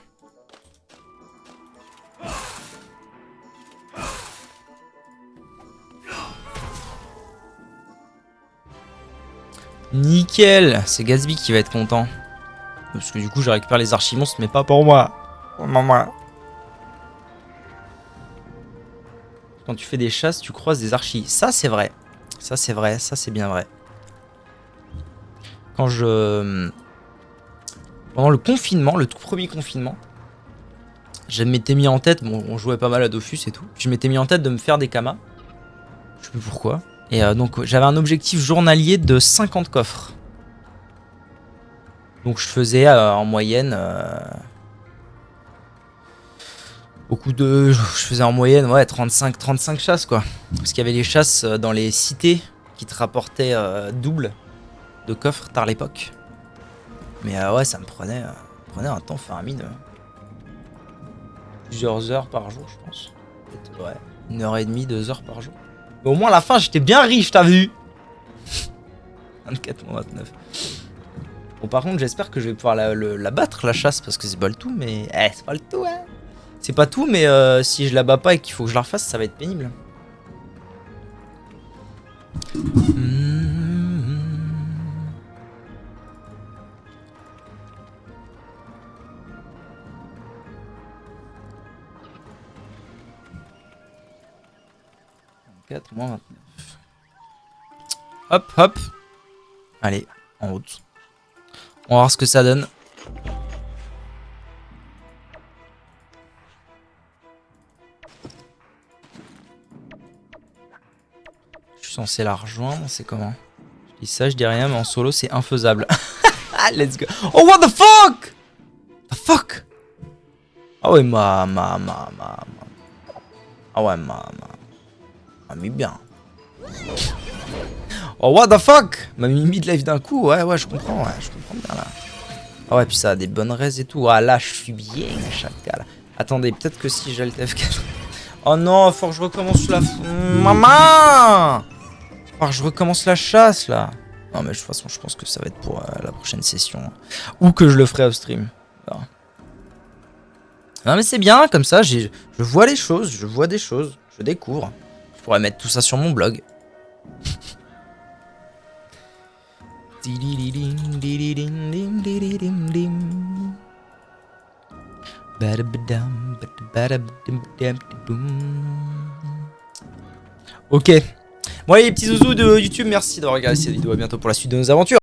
[SPEAKER 1] Nickel. C'est Gatsby qui va être content. Parce que du coup, je récupère les archimonstres, mais pas pour moi. Pour moi. Quand tu fais des chasses, tu croises des archis. Ça, c'est vrai. Ça, c'est vrai. Ça, c'est bien vrai. Quand je... Pendant le confinement, le tout premier confinement, je m'étais mis en tête, bon, on jouait pas mal à Dofus et tout, je m'étais mis en tête de me faire des kamas. Je sais plus pourquoi. Et donc j'avais un objectif journalier de 50 coffres. Donc je faisais en moyenne... je faisais en moyenne ouais, 35 chasses quoi. Parce qu'il y avait les chasses dans les cités qui te rapportaient double de coffres tard l'époque. Mais ouais, ça me prenait un temps faramineux. Plusieurs heures par jour, je pense. Ouais, 1h30, 2 heures par jour. Mais au moins à la fin, j'étais bien riche, t'as vu? 24,29. Bon, par contre, j'espère que je vais pouvoir la battre, la chasse, parce que c'est pas le tout, mais... c'est pas le tout, hein. C'est pas tout, mais si je la bats pas et qu'il faut que je la refasse, ça va être pénible. Moins 29. Hop, hop. Allez, en route. On va voir ce que ça donne. Je suis censé la rejoindre, c'est comment? Je dis ça, je dis rien, mais en solo, c'est infaisable. Let's go. Oh, what the fuck? The fuck? Ah ouais, Ah ouais, Ah, mais bien. Oh, what the fuck? M'a mis de life d'un coup. Ouais, je comprends bien là. Ah ouais, puis ça a des bonnes raises et tout. Ah là, je suis bien, chacal. Attendez, peut-être que si j'ai le TF4. Oh non, faut que je recommence la... Maman! Faut que je recommence la chasse là. Non, mais de toute façon, je pense que ça va être pour la prochaine session. Ou que je le ferai off stream. Alors. Non, mais c'est bien, comme ça, je vois les choses, je vois des choses, je découvre. Je pourrais mettre tout ça sur mon blog. Ok. Bon allez les petits zouzous de YouTube, merci d'avoir regardé cette vidéo. À bientôt pour la suite de nos aventures.